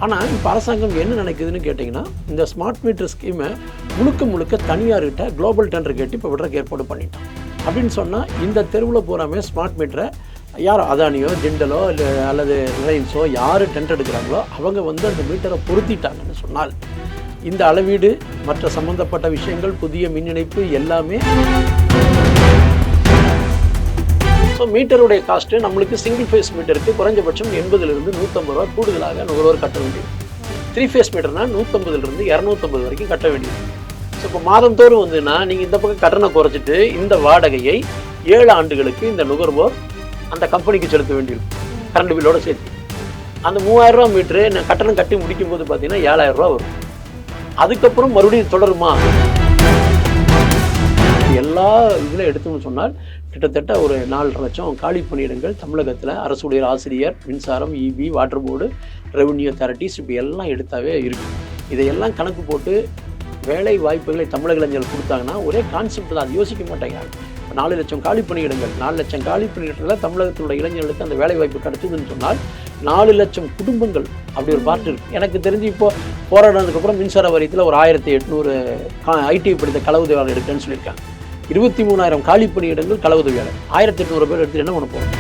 ஆனால் இப்போ அரசாங்கம் என்ன நினைக்குதுன்னு கேட்டிங்கன்னா, இந்த ஸ்மார்ட் மீட்டர் ஸ்கீமை முழுக்க தனியார்கிட்ட குளோபல் டெண்டர் கேட்டு இப்போ விடுறதுக்கு ஏற்பாடு பண்ணிட்டான். அப்படின்னு சொன்னால் இந்த தெருவில் பூராமே ஸ்மார்ட் மீட்டரை யார் அதானியோ ஜிண்டலோ இல்லை அல்லது ரிலையன்ஸோ யார் டெண்டர் எடுக்கிறாங்களோ அவங்க வந்து அந்த மீட்டரை பொருத்திட்டாங்கன்னு சொன்னால் இந்த அளவீடு மற்ற சம்மந்தப்பட்ட விஷயங்கள் புதிய மின் இணைப்பு எல்லாமே. ஸோ மீட்டருடைய காஸ்ட்டு நம்மளுக்கு சிங்கிள் ஃபேஸ் மீட்டருக்கு குறைஞ்சபட்சம் 80லிருந்து 150 ரூபா கூடுதலாக நுகர்வோர் கட்ட வேண்டியது. 3 ஃபேஸ் மீட்டர்னால் 150லிருந்து 250 வரைக்கும் கட்ட வேண்டியது. ஸோ இப்போ மாதந்தோறும் வந்துன்னா நீங்கள் இந்த பக்கம் கட்டணை குறைச்சிட்டு இந்த வாடகையை 7 ஆண்டுகளுக்கு இந்த நுகர்வோர் அந்த கம்பெனிக்கு செலுத்த வேண்டியிருக்கும் கரண்ட் பில்லோட சேர்த்து. அந்த 3000 ரூபா மீட்ரு நான் கட்டணம் கட்டி முடிக்கும் போது பார்த்தீங்கன்னா 7000 ரூபா வரும். அதுக்கப்புறம் மறுபடியும் தொடருமா? எல்லா இதில் எடுத்தோம்னு சொன்னால் கிட்டத்தட்ட ஒரு 4.5 லட்சம் காலி பணியிடங்கள் தமிழகத்தில் அரசுடைய ஆசிரியர், மின்சாரம், EB, water board, revenue authorities இப்படி எல்லாம் எடுத்தாவே இருக்குது. இதையெல்லாம் கணக்கு போட்டு வேலை வாய்ப்புகளை தமிழக இளைஞர்கள் கொடுத்தாங்கன்னா ஒரே கான்செப்ட் தான், அது யோசிக்க மாட்டாங்க. 4 லட்சம் காலி பணியிடங்கள், 4 லட்சம் காலி பணியிடங்களில் தமிழகத்தினுடைய இளைஞர்களுக்கு அந்த வேலை வாய்ப்பு கிடைச்சதுன்னு சொன்னால் 4 லட்சம் குடும்பங்கள் அப்படி ஒரு பார்ட் இருக்குது. எனக்கு தெரிஞ்சு இப்போது போராடினதுக்கப்புறம் மின்சார வாரியத்தில் ஒரு 1800 ஐடி படித்த கள உதவியாளர் இருக்குன்னு சொல்லியிருக்காங்க. 23,000 காலி பணியிடங்கள் கள உதவியாளர், 1800 பேர் எடுத்து என்ன பண்ண போகிறோம்?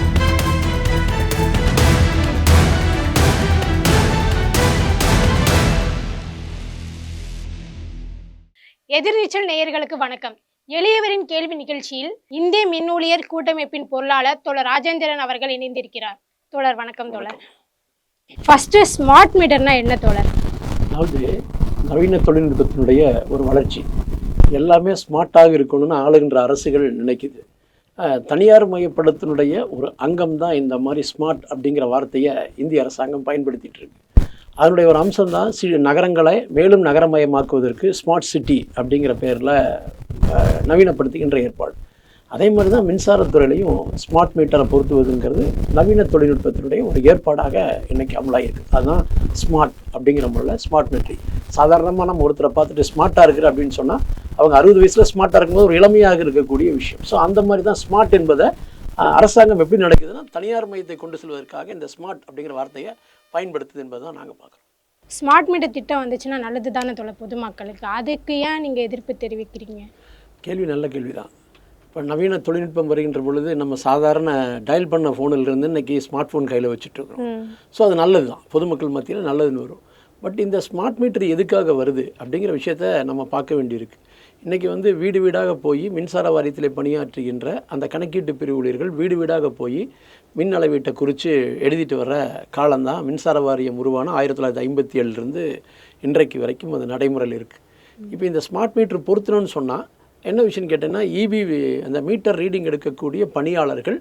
எதிர்நீச்சல் நேயர்களுக்கு வணக்கம். எளியவரின் கேள்வி நிகழ்ச்சியில் இந்திய மின் ஊழியர் கூட்டமைப்பின் பொருளாளர் தோழர் ராஜேந்திரன் அவர்கள் இணைந்திருக்கிறார். தோழர் வணக்கம். தோழர், ஃபர்ஸ்ட் ஸ்மார்ட் மீட்டர்னா என்ன தோழர்? அதாவது நவீன தொழில்நுட்பத்தினுடைய ஒரு வளர்ச்சி, எல்லாமே ஸ்மார்ட்டாக இருக்கணும்னு ஆளுகின்ற அரசுகள் நினைக்குது. தனியார் மையப்படத்தினுடைய ஒரு அங்கம் தான் இந்த மாதிரி ஸ்மார்ட் அப்படிங்கிற வார்த்தையை இந்திய அரசாங்கம் பயன்படுத்திகிட்டு இருக்கு. அதனுடைய ஒரு அம்சம்தான் நகரங்களை மேலும் நகரமயமாக்குவதற்கு ஸ்மார்ட் சிட்டி அப்படிங்கிற பேரில் நவீனப்படுத்துகின்ற ஏற்பாடு. அதே மாதிரி தான் மின்சாரத்துறையிலையும் ஸ்மார்ட் மீட்டரை பொருத்துவதுங்கிறது நவீன தொழில்நுட்பத்தினுடைய ஒரு ஏற்பாடாக இன்றைக்கி அமலாகிருக்கு. அதுதான் ஸ்மார்ட் அப்படிங்கிற முறையில் ஸ்மார்ட் மீட்டரி. சாதாரணமாக நம்ம ஒருத்தரை பார்த்துட்டு ஸ்மார்ட்டாக இருக்குது அப்படின்னு சொன்னால் அவங்க 60 வயசில் ஸ்மார்ட்டாக இருக்கும்போது ஒரு இளமையாக இருக்கக்கூடிய விஷயம். ஸோ அந்த மாதிரி தான் ஸ்மார்ட் என்பதை அரசாங்கம் எப்படி நடக்குதுன்னா தனியார் மையத்தை கொண்டு செல்வதற்காக இந்த ஸ்மார்ட் அப்படிங்கிற வார்த்தையை பயன்படுத்துது என்பதை தான் நாங்கள் பார்க்குறோம். ஸ்மார்ட் மீட்டர் திட்டம் வந்துச்சுன்னா நல்லது தானே தோழர் பொதுமக்களுக்கு? அதுக்கு ஏன் நீங்கள் எதிர்ப்பு தெரிவிக்கிறீங்க? கேள்வி நல்ல கேள்வி தான். இப்போ நவீன தொழில்நுட்பம் வருகின்ற பொழுது நம்ம சாதாரண டயல் பண்ண ஃபோனிலிருந்து இன்றைக்கி ஸ்மார்ட் ஃபோன் கையில் வச்சுட்ருக்குறோம். ஸோ அது நல்லது தான், பொதுமக்கள் மத்தியில் நல்லதுன்னு வரும். பட் இந்த ஸ்மார்ட் மீட்டர் எதுக்காக வருது அப்படிங்கிற விஷயத்த நம்ம பார்க்க வேண்டியிருக்கு. இன்றைக்கி வந்து வீடு வீடாக போய் மின்சார வாரியத்தில் பணியாற்றுகின்ற அந்த கணக்கீட்டு பிரிவு ஊழியர்கள் வீடு வீடாக போய் மின் அளவீட்டை குறித்து எழுதிட்டு வர காலம்தான் மின்சார வாரியம் உருவான 1957 இன்றைக்கு வரைக்கும் அது நடைமுறையில் இருக்குது. இப்போ இந்த ஸ்மார்ட் மீட்டர் பொருத்தணும்னு சொன்னால் என்ன விஷயம்னு கேட்டேன்னா, இபி அந்த மீட்டர் ரீடிங் எடுக்கக்கூடிய பணியாளர்கள்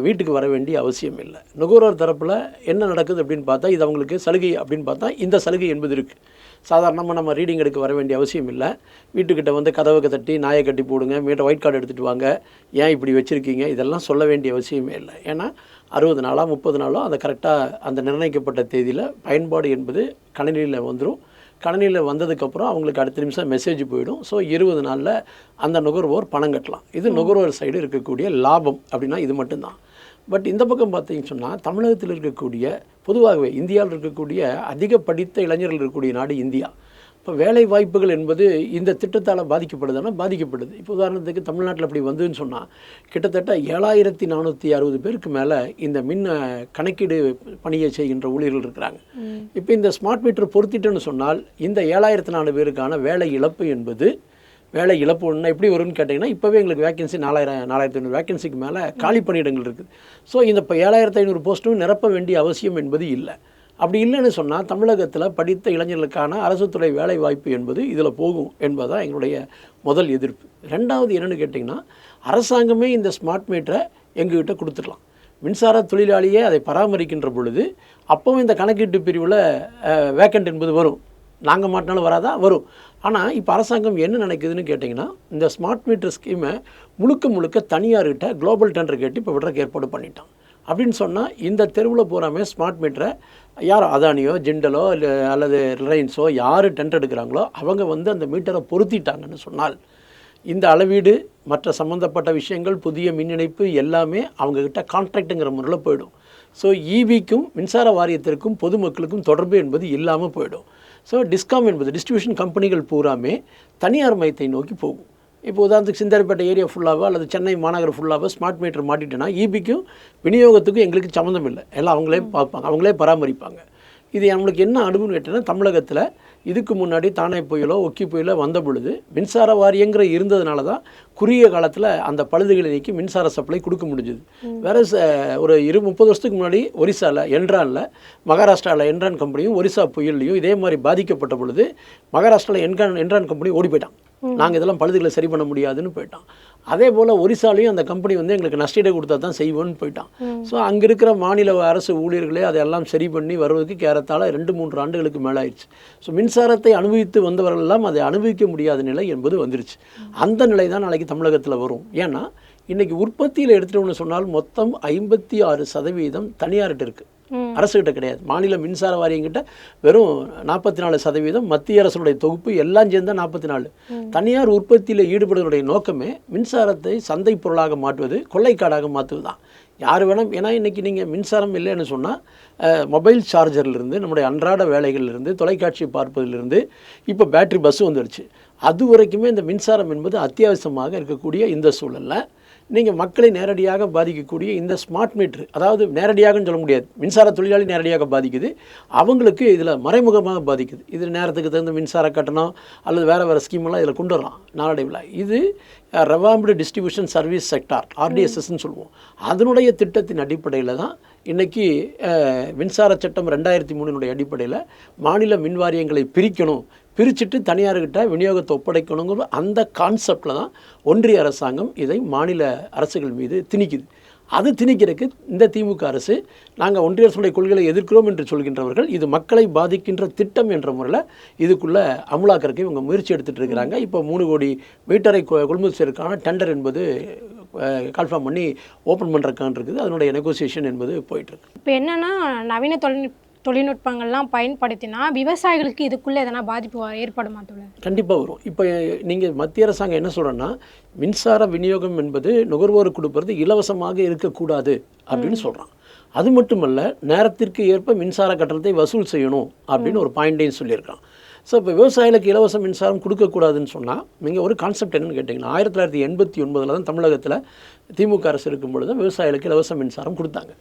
வீட்டுக்கு வர வேண்டிய அவசியம் இல்லை. நுகர்வோர் தரப்பில் என்ன நடக்குது அப்படின்னு பார்த்தா இது அவங்களுக்கு சலுகை அப்படின்னு பார்த்தா இந்த சலுகை என்பது இருக்குது. சாதாரணமாக நம்ம ரீடிங் எடுக்க வர வேண்டிய அவசியம் இல்லை. வீட்டுக்கிட்ட வந்து கதவுக்கு தட்டி நாயை கட்டி போடுங்க, மீட்டர் ஒயிட் கார்டு எடுத்துகிட்டு வாங்க, ஏன் இப்படி வச்சுருக்கீங்க, இதெல்லாம் சொல்ல வேண்டிய அவசியமே இல்லை. ஏன்னா 60 நாளோ 30 நாளோ அந்த கரெக்டாக அந்த நிர்ணயிக்கப்பட்ட தேதியில் பயன்பாடு என்பது கணினியில் வந்துடும். கணினியில் வந்ததுக்கப்புறம் அவங்களுக்கு அடுத்த நிமிஷம் மெசேஜ் போயிடும். ஸோ 20 நாளில் அந்த நுகர்வோர் பணம் கட்டலாம். இது நுகர்வோர் சைடு இருக்கக்கூடிய லாபம் அப்படின்னா இது மட்டும்தான். பட் இந்த பக்கம் பார்த்தீங்கன்னு சொன்னால் தமிழகத்தில் இருக்கக்கூடிய பொதுவாகவே இந்தியாவில் இருக்கக்கூடிய அதிக படித்த இளைஞர்கள் இருக்கக்கூடிய நாடு இந்தியா. இப்போ வேலை வாய்ப்புகள் என்பது இந்த திட்டத்தால் பாதிக்கப்படுதுன்னா பாதிக்கப்படுது. இப்போ உதாரணத்துக்கு தமிழ்நாட்டில் அப்படி வந்துன்னு சொன்னால் கிட்டத்தட்ட 7460 பேருக்கு மேலே இந்த மின் கணக்கீடு பணியை செய்கின்ற ஊழியர்கள் இருக்கிறாங்க. இப்போ இந்த ஸ்மார்ட் மீட்டர் பொருத்திட்டோன்னு சொன்னால் இந்த 7400 பேருக்கான வேலை இழப்பு என்பது வேலை இழப்பு ஒன்று எப்படி வரும்னு கேட்டிங்கன்னா, இப்போவே எங்களுக்கு வேக்கன்சி 4500 வேக்கன்சிக்கு மேலே காலி பணியிடங்கள் இருக்குது. ஸோ இந்த இப்போ 7500 போஸ்ட்டும் நிரப்ப வேண்டிய அவசியம் என்பது இல்லை. அப்படி இல்லைன்னு சொன்னால் தமிழகத்தில் படித்த இளைஞர்களுக்கான அரசு துறை வேலை வாய்ப்பு என்பது இதில் போகும் என்பதுதான் எங்களுடைய முதல் எதிர்ப்பு. ரெண்டாவது என்னென்னு கேட்டிங்கன்னா, அரசாங்கமே இந்த ஸ்மார்ட் மீட்டரை எங்ககிட்ட கொடுத்துடலாம். மின்சார தொழிலாளியே அதை பராமரிக்கின்ற பொழுது அப்போவும் இந்த கணக்கீட்டு பிரிவில் வேக்கண்ட் என்பது வரும். நாங்கள் மாட்டினாலும் வராதா? வரும். ஆனால் இப்போ அரசாங்கம் என்ன நினைக்குதுன்னு கேட்டிங்கன்னா, இந்த ஸ்மார்ட் மீட்டர் ஸ்கீமை முழுக்க தனியார்கிட்ட குளோபல் டெண்டர் கேட்டு இப்போ விடுறதுக்கு ஏற்பாடு பண்ணிட்டான். அப்படின்னு சொன்னால் இந்த தெருவில் பூராமே ஸ்மார்ட் மீட்டரை யார் அதானியோ ஜிண்டலோ இல்லை அல்லது ரிலையன்ஸோ யார் டெண்டர் எடுக்கிறாங்களோ அவங்க வந்து அந்த மீட்டரை பொருத்திட்டாங்கன்னு சொன்னால் இந்த அளவீடு மற்ற சம்மந்தப்பட்ட விஷயங்கள் புதிய மின் இணைப்பு எல்லாமே அவங்கக்கிட்ட கான்ட்ராக்டுங்கிற முறையில் போயிடும். ஸோ ஈபிக்கும் மின்சார வாரியத்திற்கும் பொதுமக்களுக்கும் தொடர்பு என்பது இல்லாமல் போயிடும். ஸோ டிஸ்காம் என்பது டிஸ்ட்ரிபியூஷன் கம்பெனிகள் பூராமே தனியார் மையத்தை நோக்கி போகும். இப்போ உதாரணத்துக்கு சிந்தாரிப்பேட்டை ஏரியா ஃபுல்லாகவோ அல்லது சென்னை மாநகர் ஃபுல்லாகவோ ஸ்மார்ட் மீட்டர் மாட்டிட்டேன்னா ஈபிக்கும் விநியோகத்துக்கும் எங்களுக்கு சம்மந்தம் இல்லை, எல்லாம் அவங்களே பார்ப்பாங்க, அவங்களே பராமரிப்பாங்க. இது நம்மளுக்கு என்ன அனுபவம் கேட்டேன்னா, தமிழகத்தில் இதுக்கு முன்னாடி தானே புயலோ ஒக்கி புயலோ வந்த பொழுது மின்சார வாரியங்கிற இருந்ததுனால தான் குறுகிய காலத்தில் அந்த பழுதுகளை நீக்கி மின்சார சப்ளை கொடுக்க முடிஞ்சுது. வேற ஒரு 30 வருஷத்துக்கு முன்னாடி ஒரிசாவில் என்ரானில், மகாராஷ்டிராவில் என்ரான் கம்பெனியும் ஒரிசா புயல்லையும் இதே மாதிரி பாதிக்கப்பட்ட பொழுது மகாராஷ்டிராவில் என்ரான் கம்பெனி ஓடி போயிட்டான். நாங்கள் இதெல்லாம் பழுதுகளை சரி பண்ண முடியாதுன்னு போயிட்டான். அதே போல் ஒரிசாலையும் அந்த கம்பெனி வந்து எங்களுக்கு நஷ்டீடு கொடுத்தா தான் செய்வோன்னு போயிட்டான். ஸோ அங்கே இருக்கிற மாநில அரசு ஊழியர்களே அதையெல்லாம் சரி பண்ணி வருவதற்கு ஏறத்தாழ 2-3 ஆண்டுகளுக்கு மேலே ஆயிடுச்சு. ஸோ மின்சாரத்தை அனுபவித்து வந்தவர்கள் எல்லாம் அதை அனுபவிக்க முடியாத நிலை என்பது வந்துருச்சு. அந்த நிலை தான் நாளைக்கு தமிழகத்தில் வரும். ஏன்னா இன்றைக்கி உற்பத்தியில் எடுத்துகிட்டோம்னு சொன்னால் மொத்தம் 56% தனியார்கிட்ட இருக்குது, அரசுகிட்ட கிடையாது. மாநில மின்சார வாரியங்கிட்ட வெறும் 44%, மத்திய அரசுடைய தொகுப்பு எல்லாம் சேர்ந்தா 44. தனியார் உற்பத்தியில் ஈடுபடுவதுடைய நோக்கமே மின்சாரத்தை சந்தை பொருளாக மாற்றுவது, கொள்ளைக்காடாக மாற்றுவது தான். யார் வேணும், ஏன்னா இன்றைக்கி நீங்கள் மின்சாரம் இல்லைன்னு சொன்னால் மொபைல் சார்ஜர்லேருந்து நம்முடைய அன்றாட வேலைகள்லேருந்து தொலைக்காட்சி பார்ப்பதிலிருந்து இப்போ பேட்ரி பஸ்ஸு வந்துடுச்சு. அது வரைக்குமே இந்த மின்சாரம் என்பது அத்தியாவசியமாக இருக்கக்கூடிய இந்த சூழலில் நீங்கள் மக்களை நேரடியாக பாதிக்கக்கூடிய இந்த ஸ்மார்ட் மீட்ரு, அதாவது நேரடியாகன்னு சொல்ல முடியாது, மின்சார தொழிலாளி நேரடியாக பாதிக்குது, அவங்களுக்கு இதில் மறைமுகமாக பாதிக்குது. இது நேரத்துக்கு தகுந்த மின்சார கட்டணம் அல்லது வேறு ஸ்கீமெல்லாம் இதில் கொண்டு வரலாம் நாளடைவில். இது ரெவாம்டு டிஸ்ட்ரிபியூஷன் சர்வீஸ் செக்டார், RDSSன்னு சொல்லுவோம். அதனுடைய திட்டத்தின் அடிப்படையில் தான் இன்றைக்கி மின்சார சட்டம் 2003 அடிப்படையில் மாநில மின் வாரியங்களை பிரிக்கணும், பிரிச்சுட்டு தனியார்கிட்ட விநியோகத்தை ஒப்படைக்கணுங்கிற அந்த கான்செப்டில் தான் ஒன்றிய அரசாங்கம் இதை மாநில அரசுகள் மீது திணிக்குது. அது திணிக்கிறதுக்கு இந்த திமுக அரசு நாங்கள் ஒன்றிய அரசுடைய கொள்கைகளை எதிர்க்கிறோம் என்று சொல்கின்றவர்கள் இது மக்களை பாதிக்கின்ற திட்டம் என்ற முறையில் இதுக்குள்ளே அமலாக்கிறதுக்கு இவங்க முயற்சி எடுத்துகிட்டு இருக்கிறாங்க. இப்போ 3 கோடி மீட்டரை கொள்முதல் செய்வதற்கான டெண்டர் என்பது கால்ஃபார்ம் பண்ணி ஓப்பன் பண்ணுறதுக்கான இருக்குது. அதனுடைய நெகோசியேஷன் என்பது போயிட்டுருக்கு. இப்போ என்னென்னா நவீன தொழில்நுட்பங்கள்லாம் பயன்படுத்தினா விவசாயிகளுக்கு இதுக்குள்ளே எதனா பாதிப்பு ஏற்படுமா தோழர்? கண்டிப்பாக வரும். இப்போ நீங்கள் மத்திய அரசாங்கம் என்ன சொல்கிறேன்னா, மின்சார விநியோகம் என்பது நுகர்வோருக்கு கொடுப்பது இலவசமாக இருக்கக்கூடாது அப்படின்னு சொல்கிறான். அது மட்டுமல்ல, நேரத்திற்கு ஏற்ப மின்சார கட்டணத்தை வசூல் செய்யணும் அப்படின்னு ஒரு பாயிண்ட்டையும் சொல்லியிருக்கான். ஸோ இப்போ விவசாயிகளுக்கு இலவச மின்சாரம் கொடுக்கக்கூடாதுன்னு சொன்னால் நீங்கள் ஒரு கான்செப்ட் என்னென்னு கேட்டிங்கன்னா, 1989 தான் தமிழகத்தில் திமுக அரசு இருக்கும் பொழுது தான் விவசாயிகளுக்கு இலவச மின்சாரம் கொடுத்தாங்க.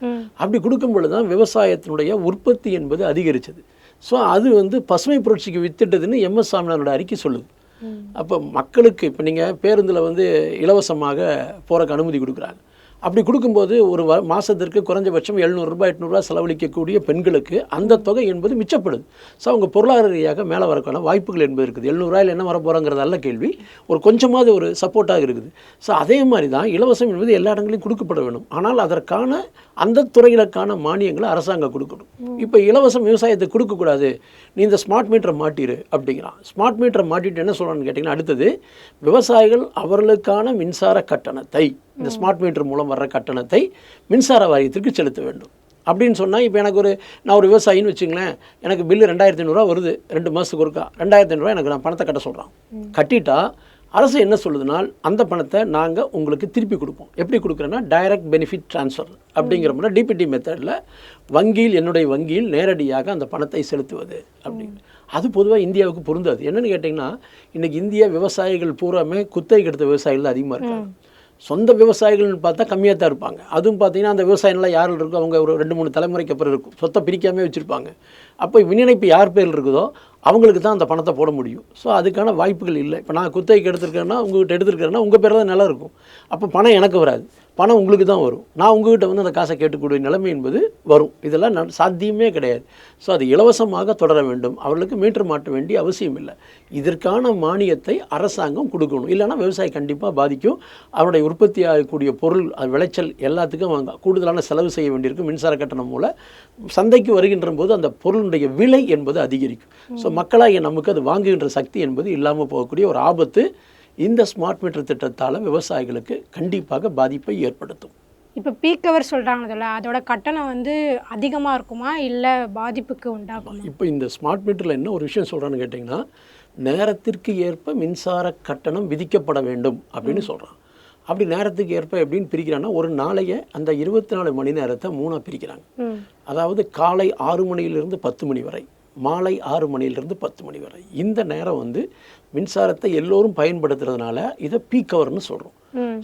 அப்படி கொடுக்கும் பொழுது தான் விவசாயத்தினுடைய உற்பத்தி என்பது அதிகரிச்சது. ஸோ அது வந்து பசுமை புரட்சிக்கு வித்திட்டதுன்னு MS சாமிநாதனோட அறிக்கை சொல்லுது. அப்போ மக்களுக்கு இப்போ நீங்கள் பேருந்தில் வந்து இலவசமாக போகிறக்கு அனுமதி கொடுக்குறாங்க. அப்படி கொடுக்கும்போது ஒரு மாதத்திற்கு குறைஞ்சபட்சம் 700 ரூபாய் 800 ரூபாய் செலவழிக்கக்கூடிய பெண்களுக்கு அந்த தொகை என்பது மிச்சப்படுது. ஸோ அவங்க பொருளாதார ரீதியாக மேலே வரக்கான வாய்ப்புகள் என்பது இருக்குது. 700 ரூபாயில் என்ன வர போகிறாங்கிறதல்ல கேள்வி, ஒரு கொஞ்சமாவது ஒரு சப்போர்ட்டாக இருக்குது. ஸோ அதே மாதிரி தான் இலவசம் என்பது எல்லா இடங்களையும் கொடுக்கப்பட வேணும். ஆனால் அதற்கான அந்த துறைகளுக்கான மானியங்களை அரசாங்கம் கொடுக்கணும். இப்போ இலவசம் விவசாயத்தை கொடுக்கக்கூடாது, நீ இந்த ஸ்மார்ட் மீட்டரை மாட்டிரு அப்படிங்கிறான். ஸ்மார்ட் மீட்டரை மாட்டிட்டு என்ன சொல்கிறான்னு கேட்டிங்கன்னா, அடுத்தது விவசாயிகள் அவர்களுக்கான மின்சார கட்டணத்தை, இந்த ஸ்மார்ட் மீட்டர் மூலம் வர்ற கட்டணத்தை மின்சார வாரியத்திற்கு செலுத்த வேண்டும் அப்படின்னு சொன்னால், இப்போ நான் ஒரு விவசாயின்னு வச்சுங்களேன், எனக்கு பில்லு 2500 வருது 2 மாதத்துக்கு ஒருக்கா, 2500 எனக்கு நான் பணத்தை கட்ட சொல்கிறான். கட்டிட்டா அரசு என்ன சொல்லுதுனால், அந்த பணத்தை நாங்கள் உங்களுக்கு திருப்பி கொடுப்போம். எப்படி கொடுக்குறேன்னா டைரக்ட் பெனிஃபிட் ட்ரான்ஸ்ஃபர் அப்படிங்கிற மாதிரி DPT மெத்தடில் என்னுடைய வங்கியில் நேரடியாக அந்த பணத்தை செலுத்துவது அப்படின்னு. அது பொதுவாக இந்தியாவுக்கு பொருந்தாது. என்னென்னு கேட்டிங்கன்னா, இன்றைக்கி இந்திய விவசாயிகள் பூராமே குத்தகைக்கு எடுத்த விவசாயிகள் அதிகமாக இருக்காங்க. சொந்த விவசாயிகள்னு பார்த்தா கம்மியாக தான் இருப்பாங்க. அதுவும் பார்த்தீங்கன்னா அந்த விவசாயம்லாம் யாரில் இருக்கோ அவங்க ஒரு 2-3 தலைமுறைக்கு அப்புறம் இருக்கும், சொத்தை பிரிக்காமே வச்சுருப்பாங்க. அப்போ விநிணைப்பு யார் பேரில் இருக்குதோ அவங்களுக்கு தான் அந்த பணத்தை போட முடியும். ஸோ அதுக்கான வாய்ப்புகள் இல்லை. இப்போ நான் குத்தகைக்கு எடுத்திருக்கேன்னா, உங்கள்கிட்ட எடுத்துருக்கேன்னா உங்கள் பேரில் தான் நிலம் இருக்கும். அப்போ பணம் எனக்கு வராது, பணம் உங்களுக்கு தான் வரும். நான் உங்கள்கிட்ட வந்து அந்த காசை கேட்டுக்கூடிய நிலைமை என்பது வரும். இதெல்லாம் சாத்தியமே கிடையாது. ஸோ அது இலவசமாக தொடர வேண்டும். அவர்களுக்கு மீட்டர் மாட்ட வேண்டிய அவசியம் இல்லை. இதற்கான மானியத்தை அரசாங்கம் கொடுக்கணும். இல்லைனா விவசாயி கண்டிப்பாக பாதிக்கும். அவருடைய உற்பத்தி ஆகக்கூடிய பொருள், அது விளைச்சல் எல்லாத்துக்கும் வாங்க கூடுதலான செலவு செய்ய வேண்டியிருக்கும். மின்சார கட்டணம் மூலம் சந்தைக்கு வருகின்ற போது அந்த பொருளுடைய விலை என்பது அதிகரிக்கும். ஸோ மக்களாகிய நமக்கு அது வாங்குகின்ற சக்தி என்பது இல்லாமல் போகக்கூடிய ஒரு ஆபத்து இந்த ஸ்மார்ட் மீட்டர் திட்டத்தால் விவசாயிகளுக்கு கண்டிப்பாக பாதிப்பை ஏற்படுத்தும். இப்போ பீக் ஹவர் சொல்கிறாங்கல்ல, அதோட கட்டணம் வந்து அதிகமாக இருக்குமா இல்லை பாதிப்புக்கு உண்டாகுமா? இப்போ இந்த ஸ்மார்ட் மீட்டரில் என்ன ஒரு விஷயம் சொல்கிறான்னு கேட்டிங்கன்னா, நேரத்திற்கு ஏற்ப மின்சார கட்டணம் விதிக்கப்பட வேண்டும் அப்படின்னு சொல்கிறான். அப்படி நேரத்துக்கு ஏற்ப எப்படின்னு பிரிக்கிறாங்கன்னா ஒரு நாளைய அந்த 24 மணி நேரத்தை 3ஆக பிரிக்கிறாங்க. அதாவது காலை 6 மணியிலிருந்து 10 மணி வரை, மாலை 6 மணியிலிருந்து 10 மணி வரை. இந்த நேரம் வந்து மின்சாரத்தை எல்லோரும் பயன்படுத்துறதுனால இதை பீக் ஹவர்னு சொல்கிறோம்.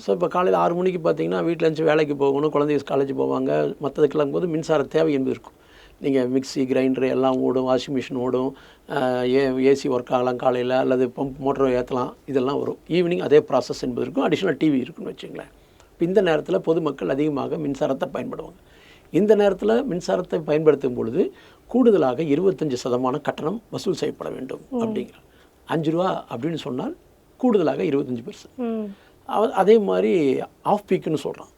ஸோ இப்போ காலையில் 6 மணிக்கு பார்த்தீங்கன்னா வீட்டில் இருந்து வேலைக்கு போகணும், குழந்தைங்க காலேஜ் போவாங்க, மற்றதுக்கெல்லாம் போது மின்சார தேவை என்பது இருக்கும். நீங்கள் மிக்ஸி கிரைண்டர் எல்லாம் ஓடும், வாஷிங் மிஷின் ஓடும், ஏசி ஒர்க் ஆகலாம் காலையில், அல்லது பம்ப் மோட்டரை ஏற்றலாம், இதெல்லாம் வரும். ஈவினிங் அதே ப்ராசஸ் என்பது இருக்கும். அடிஷ்னல் டிவி இருக்குன்னு வச்சுங்களேன். இப்போ இந்த நேரத்தில் பொதுமக்கள் அதிகமாக மின்சாரத்தை பயன்படுவாங்க. இந்த நேரத்தில் மின்சாரத்தை பயன்படுத்தும் பொழுது கூடுதலாக 25% கட்டணம் வசூல் செய்யப்பட வேண்டும் அப்படிங்கிற 5 ரூபா அப்படின்னு சொன்னால் கூடுதலாக 25%. அதே மாதிரி ஆஃப் பீக்குன்னு சொல்கிறான்.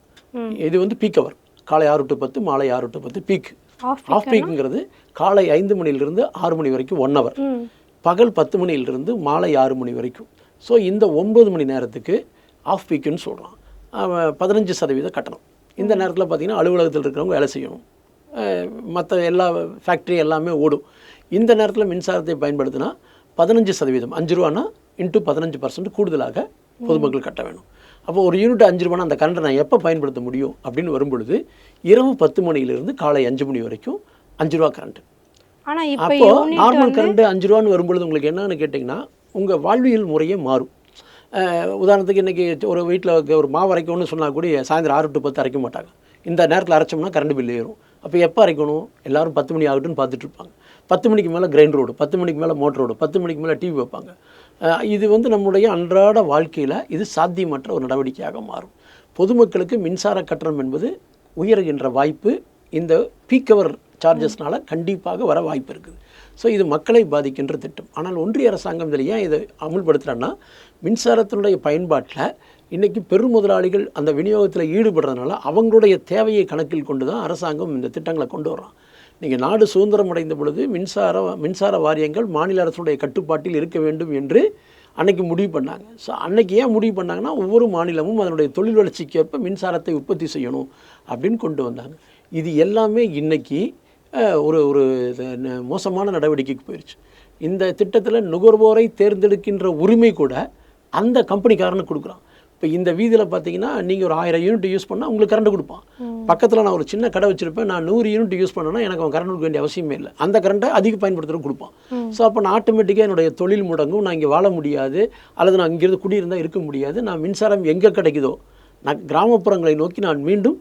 இது வந்து பீக் ஹவர், காலை 6 to 10, மாலை 6 to 10 பீக். ஆஃப் பீக்குங்கிறது காலை 5 மணிலிருந்து 6 மணி வரைக்கும் 1 hour, பகல் 10 மணியிலிருந்து மாலை 6 மணி வரைக்கும். ஸோ இந்த 9 மணி நேரத்துக்கு ஆஃப் பீக்குன்னு சொல்கிறான். 15% கட்டணம். இந்த நேரத்தில் பார்த்திங்கன்னா அலுவலகத்தில் இருக்கிறவங்க வேலை செய்யணும், மற்ற எல்லா ஃபேக்ட்ரி எல்லாமே ஓடும். இந்த நேரத்தில் மின்சாரத்தை பயன்படுத்தினா 15%, 5 ரூபானா இன்ட்டு 15% கூடுதலாக பொதுமக்கள் கட்ட வேணும். அப்போ ஒரு யூனிட் 5 ரூபானா அந்த கரண்ட்டை நான் எப்போ பயன்படுத்த முடியும் அப்படின்னு வரும்பொழுது இரவு 10 மணியிலிருந்து காலை 5 மணி வரைக்கும் 5 ரூபா கரண்ட்டு. அப்போ நார்மல் கரண்ட்டு 5 ரூபான்னு வரும்பொழுது உங்களுக்கு என்னன்னு கேட்டிங்கன்னா உங்கள் வாழ்வியல் முறையே மாறும். உதாரணத்துக்கு இன்றைக்கி ஒரு வீட்டில் ஒரு மாவு அரைக்கணும்னு சொன்னால் கூட சாயந்தரம் 6 to 10 அரைக்க மாட்டாங்க. இந்த நேரத்தில் அரைச்சோம்னா கரண்ட் பில் ஏறும். அப்போ எப்போ அரைக்கணும்? எல்லோரும் 10 மணி ஆகட்டும்னு பார்த்துட்டு இருப்பாங்க. 10 மணிக்கு மேலே கிரைண்டர் ஓடும், 10 மணிக்கு மேலே மோட்டர் ஓடும், 10 மணிக்கு மேலே டிவி வைப்பாங்க. இது வந்து நம்முடைய அன்றாட வாழ்க்கையில் இது சாத்தியமற்ற ஒரு நடவடிக்கையாக மாறும். பொதுமக்களுக்கு மின்சார கட்டணம் என்பது உயர்கின்ற வாய்ப்பு இந்த பீக் ஹவர் சார்ஜஸ்னால் கண்டிப்பாக வர வாய்ப்பு இருக்குது. ஸோ இது மக்களை பாதிக்கின்ற திட்டம். ஆனால் ஒன்றிய அரசாங்கம் இதில் ஏன் இதை அமுல்படுத்துகிறான்னா மின்சாரத்தினுடைய பயன்பாட்டில் இன்றைக்கி பெரும் முதலாளிகள் அந்த விநியோகத்தில் ஈடுபடுறதுனால அவங்களுடைய தேவையை கணக்கில் கொண்டு தான் அரசாங்கம் இந்த திட்டங்களை கொண்டு வர்றான். நீங்கள் நாடு சுதந்திரம் அடைந்த பொழுது மின்சார வாரியங்கள் மாநில அரசுடைய கட்டுப்பாட்டில் இருக்க வேண்டும் என்று அன்னைக்கு முடிவு பண்ணாங்க. ஸோ அன்னைக்கு ஏன் முடிவு பண்ணாங்கன்னா ஒவ்வொரு மாநிலமும் அதனுடைய தொழில் வளர்ச்சிக்கு ஏற்ப மின்சாரத்தை உற்பத்தி செய்யணும் அப்படின்னு கொண்டு வந்தாங்க. இது எல்லாமே இன்றைக்கி ஒரு ஒரு மோசமான நடவடிக்கைக்கு போயிடுச்சு. இந்த திட்டத்தில் நுகர்வோரை தேர்ந்தெடுக்கின்ற உரிமை கூட அந்த கம்பெனிக்காரனுக்கு கொடுக்குறான். இப்போ இந்த வீதியில் பார்த்தீங்கன்னா நீங்கள் ஒரு 1000 யூனிட் யூஸ் பண்ணால் உங்களுக்கு கரண்ட் கொடுப்பான். பக்கத்தில் நான் ஒரு சின்ன கடை வச்சுருப்பேன், நான் 100 யூனிட் யூஸ் பண்ணேன்னா எனக்கு அவன் கரண்ட் கொடுக்க வேண்டிய அவசியமே இல்லை. அந்த கரண்ட்டை அதிக பயன்படுத்துகிற கொடுப்பான். ஸோ அப்போ நான் ஆட்டோமேட்டிக்காக என்னுடைய தொழில் முடங்கும், நான் இங்கே வாழ முடியாது, அல்லது நான் இங்கேருந்து குடியிருந்தால் இருக்க முடியாது. நான் மின்சாரம் எங்கே கிடைக்குதோ, நான் கிராமப்புறங்களை நோக்கி நான் மீண்டும்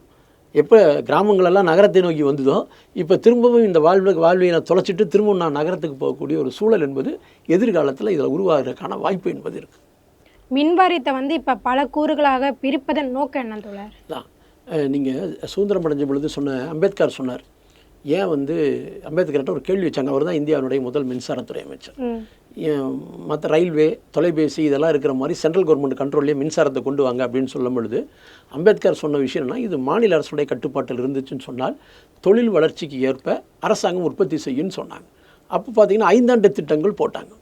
எப்போ கிராமங்களெல்லாம் நகரத்தை நோக்கி வந்ததோ இப்போ திரும்பவும் இந்த வாழ்வியை நான் தொலைச்சிட்டு திரும்பவும் நான் நகரத்துக்கு போகக்கூடிய ஒரு சூழல் என்பது எதிர்காலத்தில் இதில் உருவாகிறதுக்கான வாய்ப்பு என்பது இருக்குது. மின்வாரியத்தை வந்து இப்போ பல கூறுகளாக பிரிப்பதன் நோக்கம் என்ன தோழர்? தான் நீங்கள் சுதந்திரம் அடைஞ்ச பொழுது அம்பேத்கர் சொன்னார். ஏன் வந்து அம்பேத்கர்கிட்ட ஒரு கேள்வி வச்சாங்க. அவர் தான் இந்தியாவுடைய முதல் மின்சாரத்துறை அமைச்சர். மற்ற ரயில்வே, தொலைபேசி இதெல்லாம் இருக்கிற மாதிரி சென்ட்ரல் கவர்மெண்ட் கண்ட்ரோல்லே மின்சாரத்தை கொண்டு வாங்க அப்படின்னு சொல்லும் பொழுது அம்பேத்கர் சொன்ன விஷயம் என்ன, இது மாநில அரசுடைய கட்டுப்பாட்டில் இருந்துச்சுன்னு சொன்னால் தொழில் வளர்ச்சிக்கு ஏற்ப அரசாங்கம் உற்பத்தி செய்யுன்னு சொன்னாங்க. அப்போ பார்த்தீங்கன்னா 5 ஆண்டு திட்டங்கள் போட்டாங்க.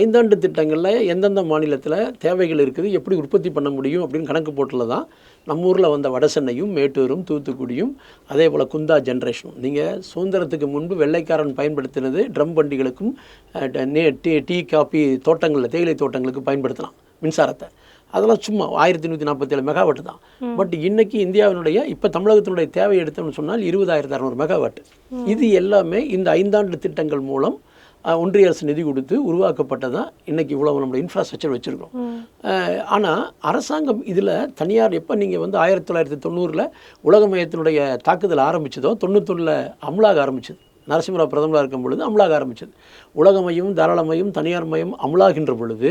5 ஆண்டு திட்டங்களில் எந்தெந்த மாநிலத்தில் தேவைகள் இருக்குது, எப்படி உற்பத்தி பண்ண முடியும் அப்படின்னு கணக்கு போட்டில் தான் நம்ம ஊரில் வந்த வடசென்னையும் மேட்டூரும் தூத்துக்குடியும் அதே போல் குந்தா ஜென்ரேஷனும். நீங்கள் சுதந்திரத்துக்கு முன்பு வெள்ளைக்காரன் பயன்படுத்தினது ட்ரம் வண்டிகளுக்கும் டீ காபி தோட்டங்களில் தேயிலை தோட்டங்களுக்கு பயன்படுத்தலாம் மின்சாரத்தை. அதெல்லாம் சும்மா 1147 மெகாவாட் தான். பட் இன்றைக்கி இந்தியாவினுடைய இப்போ தமிழகத்தினுடைய தேவை எடுத்தோம்னு சொன்னால் 20,600 மெகாவாட். இது எல்லாமே இந்த 5 ஆண்டு திட்டங்கள் மூலம் ஒன்றிய அரசு நிதி கொடுத்து உருவாக்கப்பட்டதான் இன்றைக்கி இவ்வளோ நம்மளோட இன்ஃப்ராஸ்ட்ரக்சர் வச்சுருக்கோம். ஆனால் அரசாங்கம் இதில் தனியார் எப்போ நீங்கள் வந்து 1990 உலக மையத்தினுடைய தாக்குதல் ஆரம்பித்ததோ 91 அமலாக ஆரம்பிச்சது. நரசிம்மராவ் பிரதமராக இருக்கும் பொழுது அமலாக ஆரம்பித்தது. உலக மையம், தாராள மையம், தனியார் மையம் அமலாகின்ற பொழுது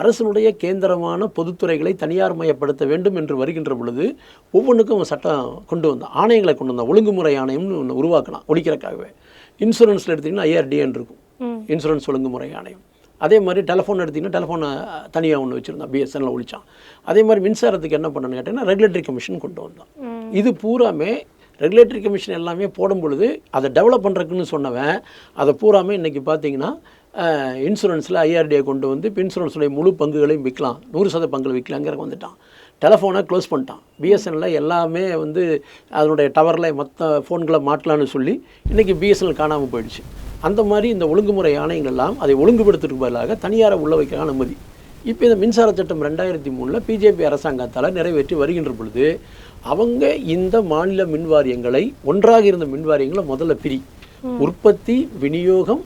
அரசனுடைய கேந்திரமான பொதுத்துறைகளை தனியார் மயப்படுத்த வேண்டும் என்று வருகின்ற பொழுது ஒவ்வொன்றுக்கும் சட்டம் கொண்டு வந்தான், ஆணையங்களை கொண்டு வந்தான். ஒழுங்குமுறை ஆணையம்னு ஒன்று உருவாக்கலாம் ஒழிக்கிறக்காகவே. இன்சூரன்ஸில் எடுத்திங்கன்னா IRDAன்னு இருக்கும், இன்சூரன்ஸ் ஒழுங்குமுறை ஆணையம். அதே மாதிரி டெலிஃபோன் எடுத்திங்கன்னா டெலிஃபோனை தனியாக ஒன்று வச்சுருந்தான், BSNL ஒழிச்சான். அதே மாதிரி மின்சாரத்துக்கு என்ன பண்ணணும்னு கேட்டிங்கன்னா ரெகுலேட்டரி கமிஷன் கொண்டு வந்தான். இது பூராமே ரெகுலேட்டரி கமிஷன் எல்லாமே போடும் பொழுது அதை டெவலப் பண்ணுறதுக்குன்னு சொன்னவன் அதை பூராமே இன்றைக்கி பார்த்தீங்கன்னா இன்சூரன்ஸில் IRDA கொண்டு வந்து இப்போ இன்சூரன்ஸுடைய முழு பங்குகளையும் விற்கலாம், 100% பங்குகள் விற்கலாங்கிற வந்துட்டான். டெலிஃபோனை க்ளோஸ் பண்ணிட்டான். BSNL எல்லாமே வந்து அதனுடைய டவரில் மற்ற ஃபோன்களை மாட்டலான்னு சொல்லி இன்றைக்கி BSNL காணாமல் போயிடுச்சு. அந்த மாதிரி இந்த ஒழுங்குமுறை ஆணையங்கள் எல்லாம் அதை ஒழுங்குபடுத்துறதுக்கு பதிலாக தனியாரை உள்ள வைக்க அனுமதி. இப்போ இந்த மின்சார சட்டம் 2003 பிஜேபி அரசாங்கத்தால் நிறைவேற்றி வருகின்ற பொழுது அவங்க இந்த மாநில மின்வாரியங்களை ஒன்றாக இருந்த மின்வாரியங்களை முதல்ல உற்பத்தி, விநியோகம்,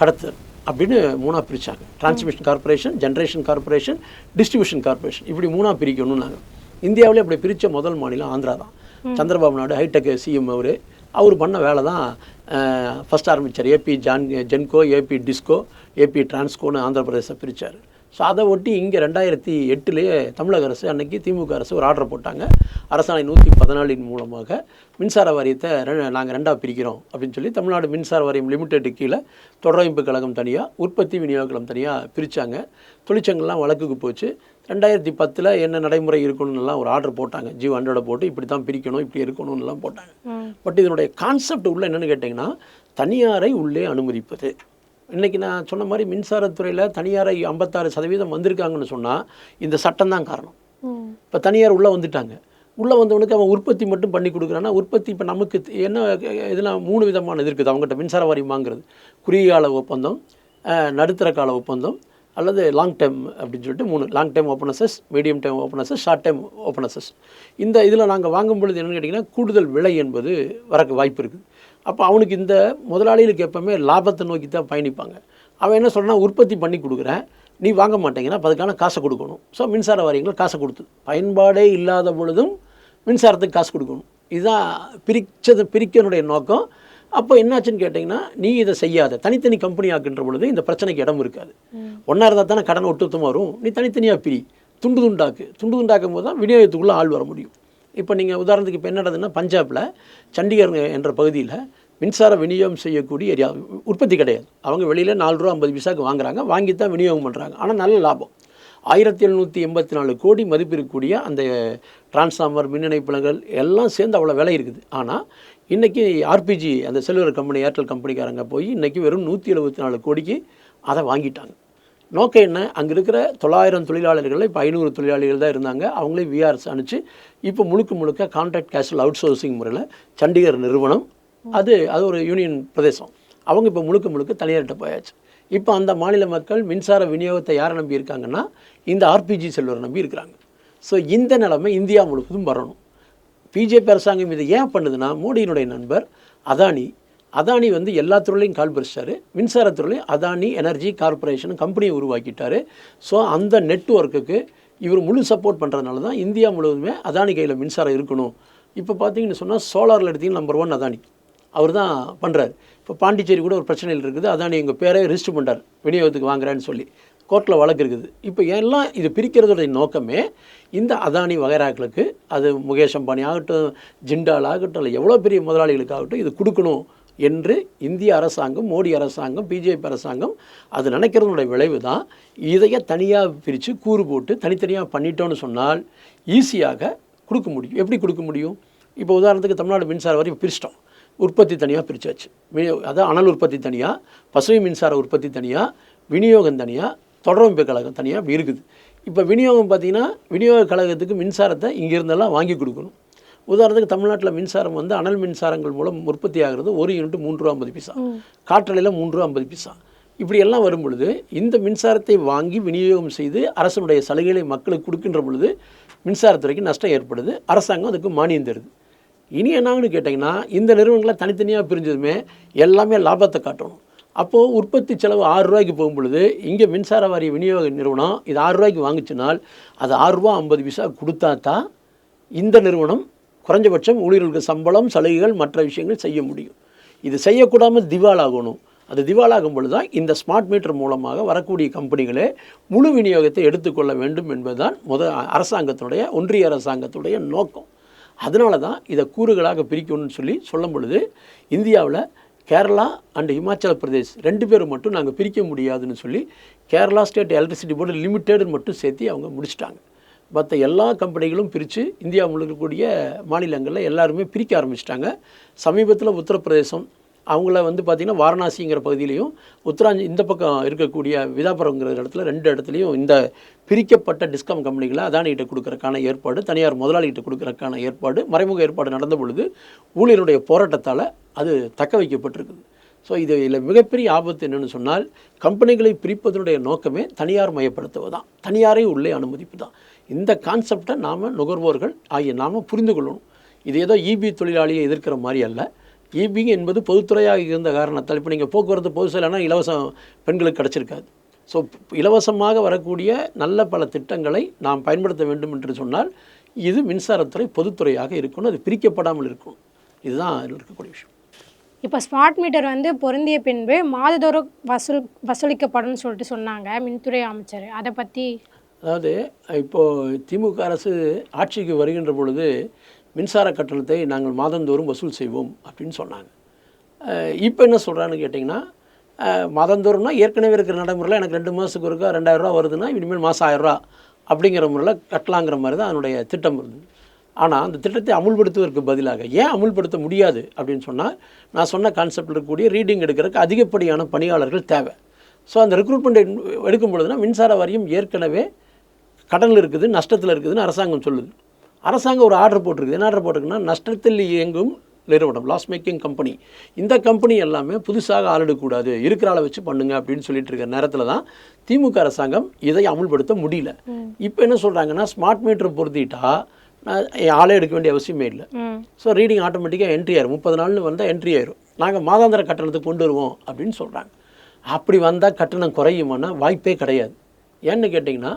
கடத்தல் அப்படின்னு 3ஆக பிரித்தாங்க. Transmission corporation, generation corporation, distribution corporation, இப்படி 3ஆக பிரிக்கணும். நாங்கள் இந்தியாவிலே அப்படி பிரித்த முதல் மாநிலம் ஆந்திரா தான். சந்திரபாபு நாயுடு ஹைடெக் சிஎம் அவர் பண்ண வேலை தான் ஃபஸ்ட் ஆரம்பித்தார். AP GENCO, AP DISCO, AP டிரான்ஸ்கோன்னு ஆந்திர பிரதேசத்தை பிரித்தார். ஸோ அதை ஒட்டி இங்கே 2008 தமிழக அரசு அன்னைக்கு திமுக அரசு ஒரு ஆர்டர் போட்டாங்க. அரசாணை 114 மூலமாக மின்சார வாரியத்தை நாங்கள் 2ஆக பிரிக்கிறோம் அப்படின்னு சொல்லி தமிழ்நாடு மின்சார வாரியம் லிமிடெட் கீழே தொடரமைப்பு கழகம் தனியாக, உற்பத்தி விநியோக கழகம் தனியாக பிரித்தாங்க. தொழிற்சங்கள்லாம் வழக்குக்கு போச்சு. 2010 என்ன நடைமுறை இருக்கணும்னுலாம் ஒரு ஆர்டர் போட்டாங்க. G100 போட்டு இப்படி தான் பிரிக்கணும், இப்படி இருக்கணும்னுலாம் போட்டாங்க. பட் இதனுடைய கான்செப்ட் உள்ள என்னென்னு கேட்டிங்கன்னா, தனியாரை உள்ளே அனுமதிப்பது. இன்றைக்கி நான் சொன்ன மாதிரி மின்சாரத்துறையில் தனியாரை 56% வந்திருக்காங்கன்னு சொன்னால் இந்த சட்டம் தான் காரணம். இப்போ தனியார் உள்ளே வந்துட்டாங்க. உள்ளே வந்தவனுக்கு அவன் உற்பத்தி மட்டும் பண்ணி கொடுக்குறான்னா, உற்பத்தி இப்போ நமக்கு என்ன இதெல்லாம் 3 விதமான இது இருக்குது அவங்ககிட்ட. மின்சார வாரியம் வாங்குறது குறுகிய கால ஒப்பந்தம், நடுத்தர கால ஒப்பந்தம், அல்லது லாங் டைம் அப்படின்னு சொல்லிட்டு 3. Long time open access, medium time open access, short time open access. இந்த இதில் நாங்கள் வாங்கும் பொழுது என்னென்னு கேட்டிங்கன்னா, கூடுதல் விலை என்பது வரக்கு வாய்ப்பு இருக்குது. அப்போ அவனுக்கு இந்த முதலாளிகளுக்கு எப்போவுமே லாபத்தை நோக்கி தான் பயணிப்பாங்க. அவன் என்ன சொல்கிறான், உற்பத்தி பண்ணி கொடுக்குறேன், நீ வாங்க மாட்டேங்கன்னா அப்போ அதுக்கான காசை கொடுக்கணும். ஸோ மின்சார வாரியங்கள் காசை கொடுத்து பயன்பாடே இல்லாத பொழுதும் மின்சாரத்துக்கு காசு கொடுக்கணும். இதுதான் பிரிக்கனுடைய நோக்கம். அப்போ என்னாச்சுன்னு கேட்டிங்கன்னா, நீ இதை செய்யாத, தனித்தனி கம்பெனி ஆக்குன்ற பொழுது இந்த பிரச்சனைக்கு இடம் இருக்காது. ஒன்றா இருந்தால் தானே கடன் ஒட்டுத்தமாக வரும். நீ தனித்தனியாக துண்டு துண்டாக்கும் போது தான் விநியோகத்துக்குள்ளே ஆள் வர முடியும். இப்போ நீங்கள் உதாரணத்துக்கு இப்போ என்ன நடந்ததுன்னா, பஞ்சாபில் சண்டிகர் என்ற பகுதியில் மின்சார விநியோகம் செய்யக்கூடிய ஏரியா உற்பத்தி கிடையாது. அவங்க வெளியில் 4 ரூபா 50 பைசாவுக்கு வாங்குறாங்க, வாங்கி தான் விநியோகம் பண்ணுறாங்க. ஆனால் நல்ல லாபம். 1784 கோடி மதிப்பு இருக்கக்கூடிய அந்த டிரான்ஸ்ஃபார்மர், மின் இணைப்புகள் எல்லாம் சேர்ந்து அவ்வளோ விலை இருக்குது. ஆனால் இன்றைக்கி ஆர்பிஜி அந்த செல்லுலர் கம்பெனி, ஏர்டெல் கம்பெனிக்காரங்க போய் இன்றைக்கி வெறும் 174 கோடிக்கு அதை வாங்கிட்டாங்க. நோக்கம் என்ன, அங்கே இருக்கிற 900 தொழிலாளர்கள் இப்போ 500 தொழிலாளிகள் தான் இருந்தாங்க. அவங்களே விஆர்எஸ் அனுப்பிச்சு இப்போ முழுக்க கான்ட்ராக்ட் கேஷுவல் அவுட் சோர்சிங் முறையில் சண்டிகர் நிறுவனம், அது ஒரு யூனியன் பிரதேசம், அவங்க இப்போ முழுக்க தனியார்கிட்ட போயாச்சு. இப்போ அந்த மாநில மக்கள் மின்சார விநியோகத்தை யாரை நம்பி இருக்காங்கன்னா, இந்த ஆர்பிஜி செல்வரை நம்பி இருக்கிறாங்க. ஸோ இந்த நிலைமை இந்தியா முழுவதும் வரணும். பிஜேபி அரசாங்கம் இதை ஏன் பண்ணுதுன்னா, மோடியினுடைய நண்பர் அதானி எல்லா துறையிலையும் கால் பறிச்சார். மின்சாரத்துறையிலையும் அதானி எனர்ஜி கார்பரேஷன் கம்பெனியை உருவாக்கிட்டார். ஸோ அந்த நெட்வொர்க்குக்கு இவர் முழு சப்போர்ட் பண்ணுறதுனால தான் இந்தியா முழுவதுமே அதானி கையில் மின்சாரம் இருக்கணும். இப்போ பார்த்தீங்கன்னு சொன்னால் சோலாரில் எடுத்திங்கன்னா நம்பர் 1 அதானி, அவர் தான் பண்ணுறாரு. இப்போ பாண்டிச்சேரி கூட ஒரு பிரச்சனையில் இருக்குது. அதானி எங்கள் பேரே ரிஜிஸ்டர் பண்ணுறார் விநியோகத்துக்கு வாங்குறேன்னு சொல்லி, கோர்ட்டில் வழக்கு இருக்குது. இப்போ எல்லாம் இது பிரிக்கிறதுடைய நோக்கமே இந்த அதானி வகைராக்களுக்கு, அது முகேஷ் அம்பானி ஆகட்டும், ஜிண்டால் ஆகட்டும், இல்லை எவ்வளோ பெரிய முதலாளிகளுக்காகட்டும் இது கொடுக்கணும் என்று இந்திய அரசாங்கம், மோடி அரசாங்கம், பிஜேபி அரசாங்கம் அது நினைக்கிறதுனுடைய விளைவு தான். இதையே தனியாக பிரித்து கூறு போட்டு தனித்தனியாக பண்ணிட்டோன்னு சொன்னால் ஈஸியாக கொடுக்க முடியும். எப்படி கொடுக்க முடியும்? இப்போ உதாரணத்துக்கு தமிழ்நாடு மின்சார வாரியம் பிரிச்சிட்டோம். உற்பத்தி தனியாக பிரிச்சாச்சு. அதான் அனல் உற்பத்தி தனியாக, பசுமை மின்சார உற்பத்தி தனியாக, விநியோகம் தனியாக, தொடரமைப்பு கழகம் தனியாக அப்படி இருக்குது. இப்போ விநியோகம் பார்த்திங்கன்னா, விநியோக கழகத்துக்கு மின்சாரத்தை இங்கேருந்தெல்லாம் வாங்கி கொடுக்கணும். உதாரணத்துக்கு தமிழ்நாட்டில் மின்சாரம் அனல் மின்சாரங்கள் மூலம் உற்பத்தி ஆகிறது 1 யூனிட் 3 ரூபா 50 பைசா, காற்றலையில் 3 ரூபா 50 பைசா. இப்படி எல்லாம் வரும் பொழுது இந்த மின்சாரத்தை வாங்கி விநியோகம் செய்து அரசனுடைய சலுகைகளை மக்களுக்கு கொடுக்கின்ற பொழுது மின்சாரத்துறைக்கு நஷ்டம் ஏற்படுது. அரசாங்கம் அதுக்கு மானியம் தருது. இனி என்னான்னு கேட்டிங்கன்னா, இந்த நிறுவனங்களை தனித்தனியாக பிரிஞ்சதுமே எல்லாமே லாபத்தை காட்டணும். அப்போது உற்பத்தி செலவு 6 ரூபாய்க்கு போகும் பொழுது இங்கே மின்சார வாரிய விநியோக நிறுவனம் இது 6 ரூபாய்க்கு வாங்கிச்சுனால் அது 6 ரூபா 50 பைசா கொடுத்தா தான் இந்த நிறுவனம் குறைஞ்சபட்சம் ஊழியர்களுக்கு சம்பளம், சலுகைகள், மற்ற விஷயங்கள் செய்ய முடியும். இது செய்யக்கூடாமல் திவாலாகணும். அது திவாலாகும் பொழுது தான் இந்த ஸ்மார்ட் மீட்டர் மூலமாக வரக்கூடிய கம்பெனிகளே முழு விநியோகத்தை எடுத்துக்கொள்ள வேண்டும் என்பதுதான் அரசாங்கத்தினுடைய, ஒன்றிய அரசாங்கத்துடைய நோக்கம். அதனால தான் இதை கூறுகளாக பிரிக்கணும்னு சொல்லும் பொழுது இந்தியாவில் கேரளா அண்ட் இமாச்சல பிரதேஷ் 2 பேரும் மட்டும் நாங்கள் பிரிக்க முடியாதுன்னு சொல்லி கேரளா ஸ்டேட் எலக்ட்ரிசிட்டி போர்டு லிமிட்டெடுன்னு மட்டும் சேர்த்து அவங்க முடிச்சிட்டாங்க. மற்ற எல்லா கம்பெனிகளும் பிரித்து இந்தியா முழுக்கக்கூடிய மாநிலங்களில் எல்லாருமே பிரிக்க ஆரம்பிச்சிட்டாங்க. சமீபத்தில் உத்தரப்பிரதேசம் அவங்கள பார்த்திங்கன்னா வாரணாசிங்கிற பகுதியிலையும், இந்த பக்கம் இருக்கக்கூடிய விதாபுரங்கிற இடத்துல 2 இடத்துலையும் இந்த பிரிக்கப்பட்ட டிஸ்காம் கம்பெனிகளை அதானிகிட்ட கொடுக்குறக்கான ஏற்பாடு, தனியார் முதலாளிகிட்ட கொடுக்குறக்கான ஏற்பாடு, மறைமுக ஏற்பாடு நடந்த பொழுது ஊழியருடைய போராட்டத்தால் அது தக்க வைக்கப்பட்டிருக்குது. ஸோ இதில் மிகப்பெரிய ஆபத்து என்னென்னு சொன்னால் கம்பெனிகளை பிரிப்பதனுடைய நோக்கமே தனியார் மயப்படுத்துவது தான், தனியாரை உள்ளே அனுமதிப்பு தான். இந்த கான்செப்டை நாம் நுகர்வோர்கள் ஆகிய நாம் புரிந்து கொள்ளணும். இது ஏதோ இபி தொழிலாளியை எதிர்க்கிற மாதிரி அல்ல. இபி என்பது பொதுத்துறையாக இருந்த காரணத்தால் இப்போ நீங்கள் போக்குவரத்து பொது செயலானா இலவசம் பெண்களுக்கு கிடச்சிருக்காது. ஸோ இலவசமாக வரக்கூடிய நல்ல பல திட்டங்களை நாம் பயன்படுத்த வேண்டும் என்று சொன்னால் இது மின்சாரத்துறை பொதுத்துறையாக இருக்கணும், அது பிரிக்கப்படாமல் இருக்கும். இதுதான் அதில் இருக்கக்கூடிய விஷயம். இப்போ ஸ்மார்ட் மீட்டர் வந்து பொருந்திய பின்பு மாதந்தோறும் வசூலிக்கப்படும் சொல்லிட்டு சொன்னாங்க மின்துறை அமைச்சர். அதை பற்றி அதாவது இப்போது திமுக அரசு ஆட்சிக்கு வருகின்ற பொழுது மின்சார கட்டணத்தை நாங்கள் மாதந்தோறும் வசூல் செய்வோம் அப்படின்னு சொன்னாங்க. இப்போ என்ன சொல்கிறான்னு கேட்டிங்கன்னா மாதந்தோறும்னா ஏற்கனவே இருக்கிற நடைமுறையில் எனக்கு 2 மாதத்துக்கு ஒருக்கா 2000 ரூபா வருதுன்னா இனிமேல் மாதம் 1000 ரூபா அப்படிங்கிற முறையில் கட்டலாங்கிற மாதிரி தான் அதனுடைய திட்டம் இருந்தது. ஆனால் அந்த திட்டத்தை அமுல்படுத்துவதற்கு பதிலாக ஏன் அமுல்படுத்த முடியாது அப்படின்னு சொன்னால் நான் சொன்ன கான்செப்டில் இருக்கக்கூடிய ரீடிங் எடுக்கிறதுக்கு அதிகப்படியான பணியாளர்கள் தேவை. ஸோ அந்த ரெக்ரூட்மெண்ட் எடுக்கும் பொழுதுனா மின்சார வாரியம் ஏற்கனவே கடனில் இருக்குது, நஷ்டத்தில் இருக்குதுன்னு அரசாங்கம் சொல்லுது. அரசாங்கம் ஒரு ஆர்டர் போட்டிருக்குது. என்ன ஆர்டர் போட்டிருக்குன்னா நஷ்டத்தில் இயங்கும் நிறுவனம், லாஸ் மேக்கிங் கம்பெனி, இந்த கம்பெனி எல்லாமே புதுசாக ஆளிடக்கூடாது, இருக்கிற ஆளை வச்சு பண்ணுங்க அப்படின்னு சொல்லிட்டு இருக்கிற நேரத்தில் தான் திமுக அரசாங்கம் இதை அமுல்படுத்த முடியல. இப்போ என்ன சொல்கிறாங்கன்னா ஸ்மார்ட் மீட்டர் பொருத்திட்டா ஆளே எடுக்க வேண்டிய அவசியமே இல்லை. ஸோ ரீடிங் ஆட்டோமேட்டிக்காக என்ட்ரி ஆயிரும். 30 நாள்னு வந்தால் என்ட்ரி ஆயிரும். நாங்கள் மாதாந்திர கட்டணத்துக்கு கொண்டு வருவோம் அப்படின்னு சொல்கிறாங்க. அப்படி வந்தால் கட்டணம் குறையுமானா வாய்ப்பே கிடையாது. ஏன்னு கேட்டிங்கன்னா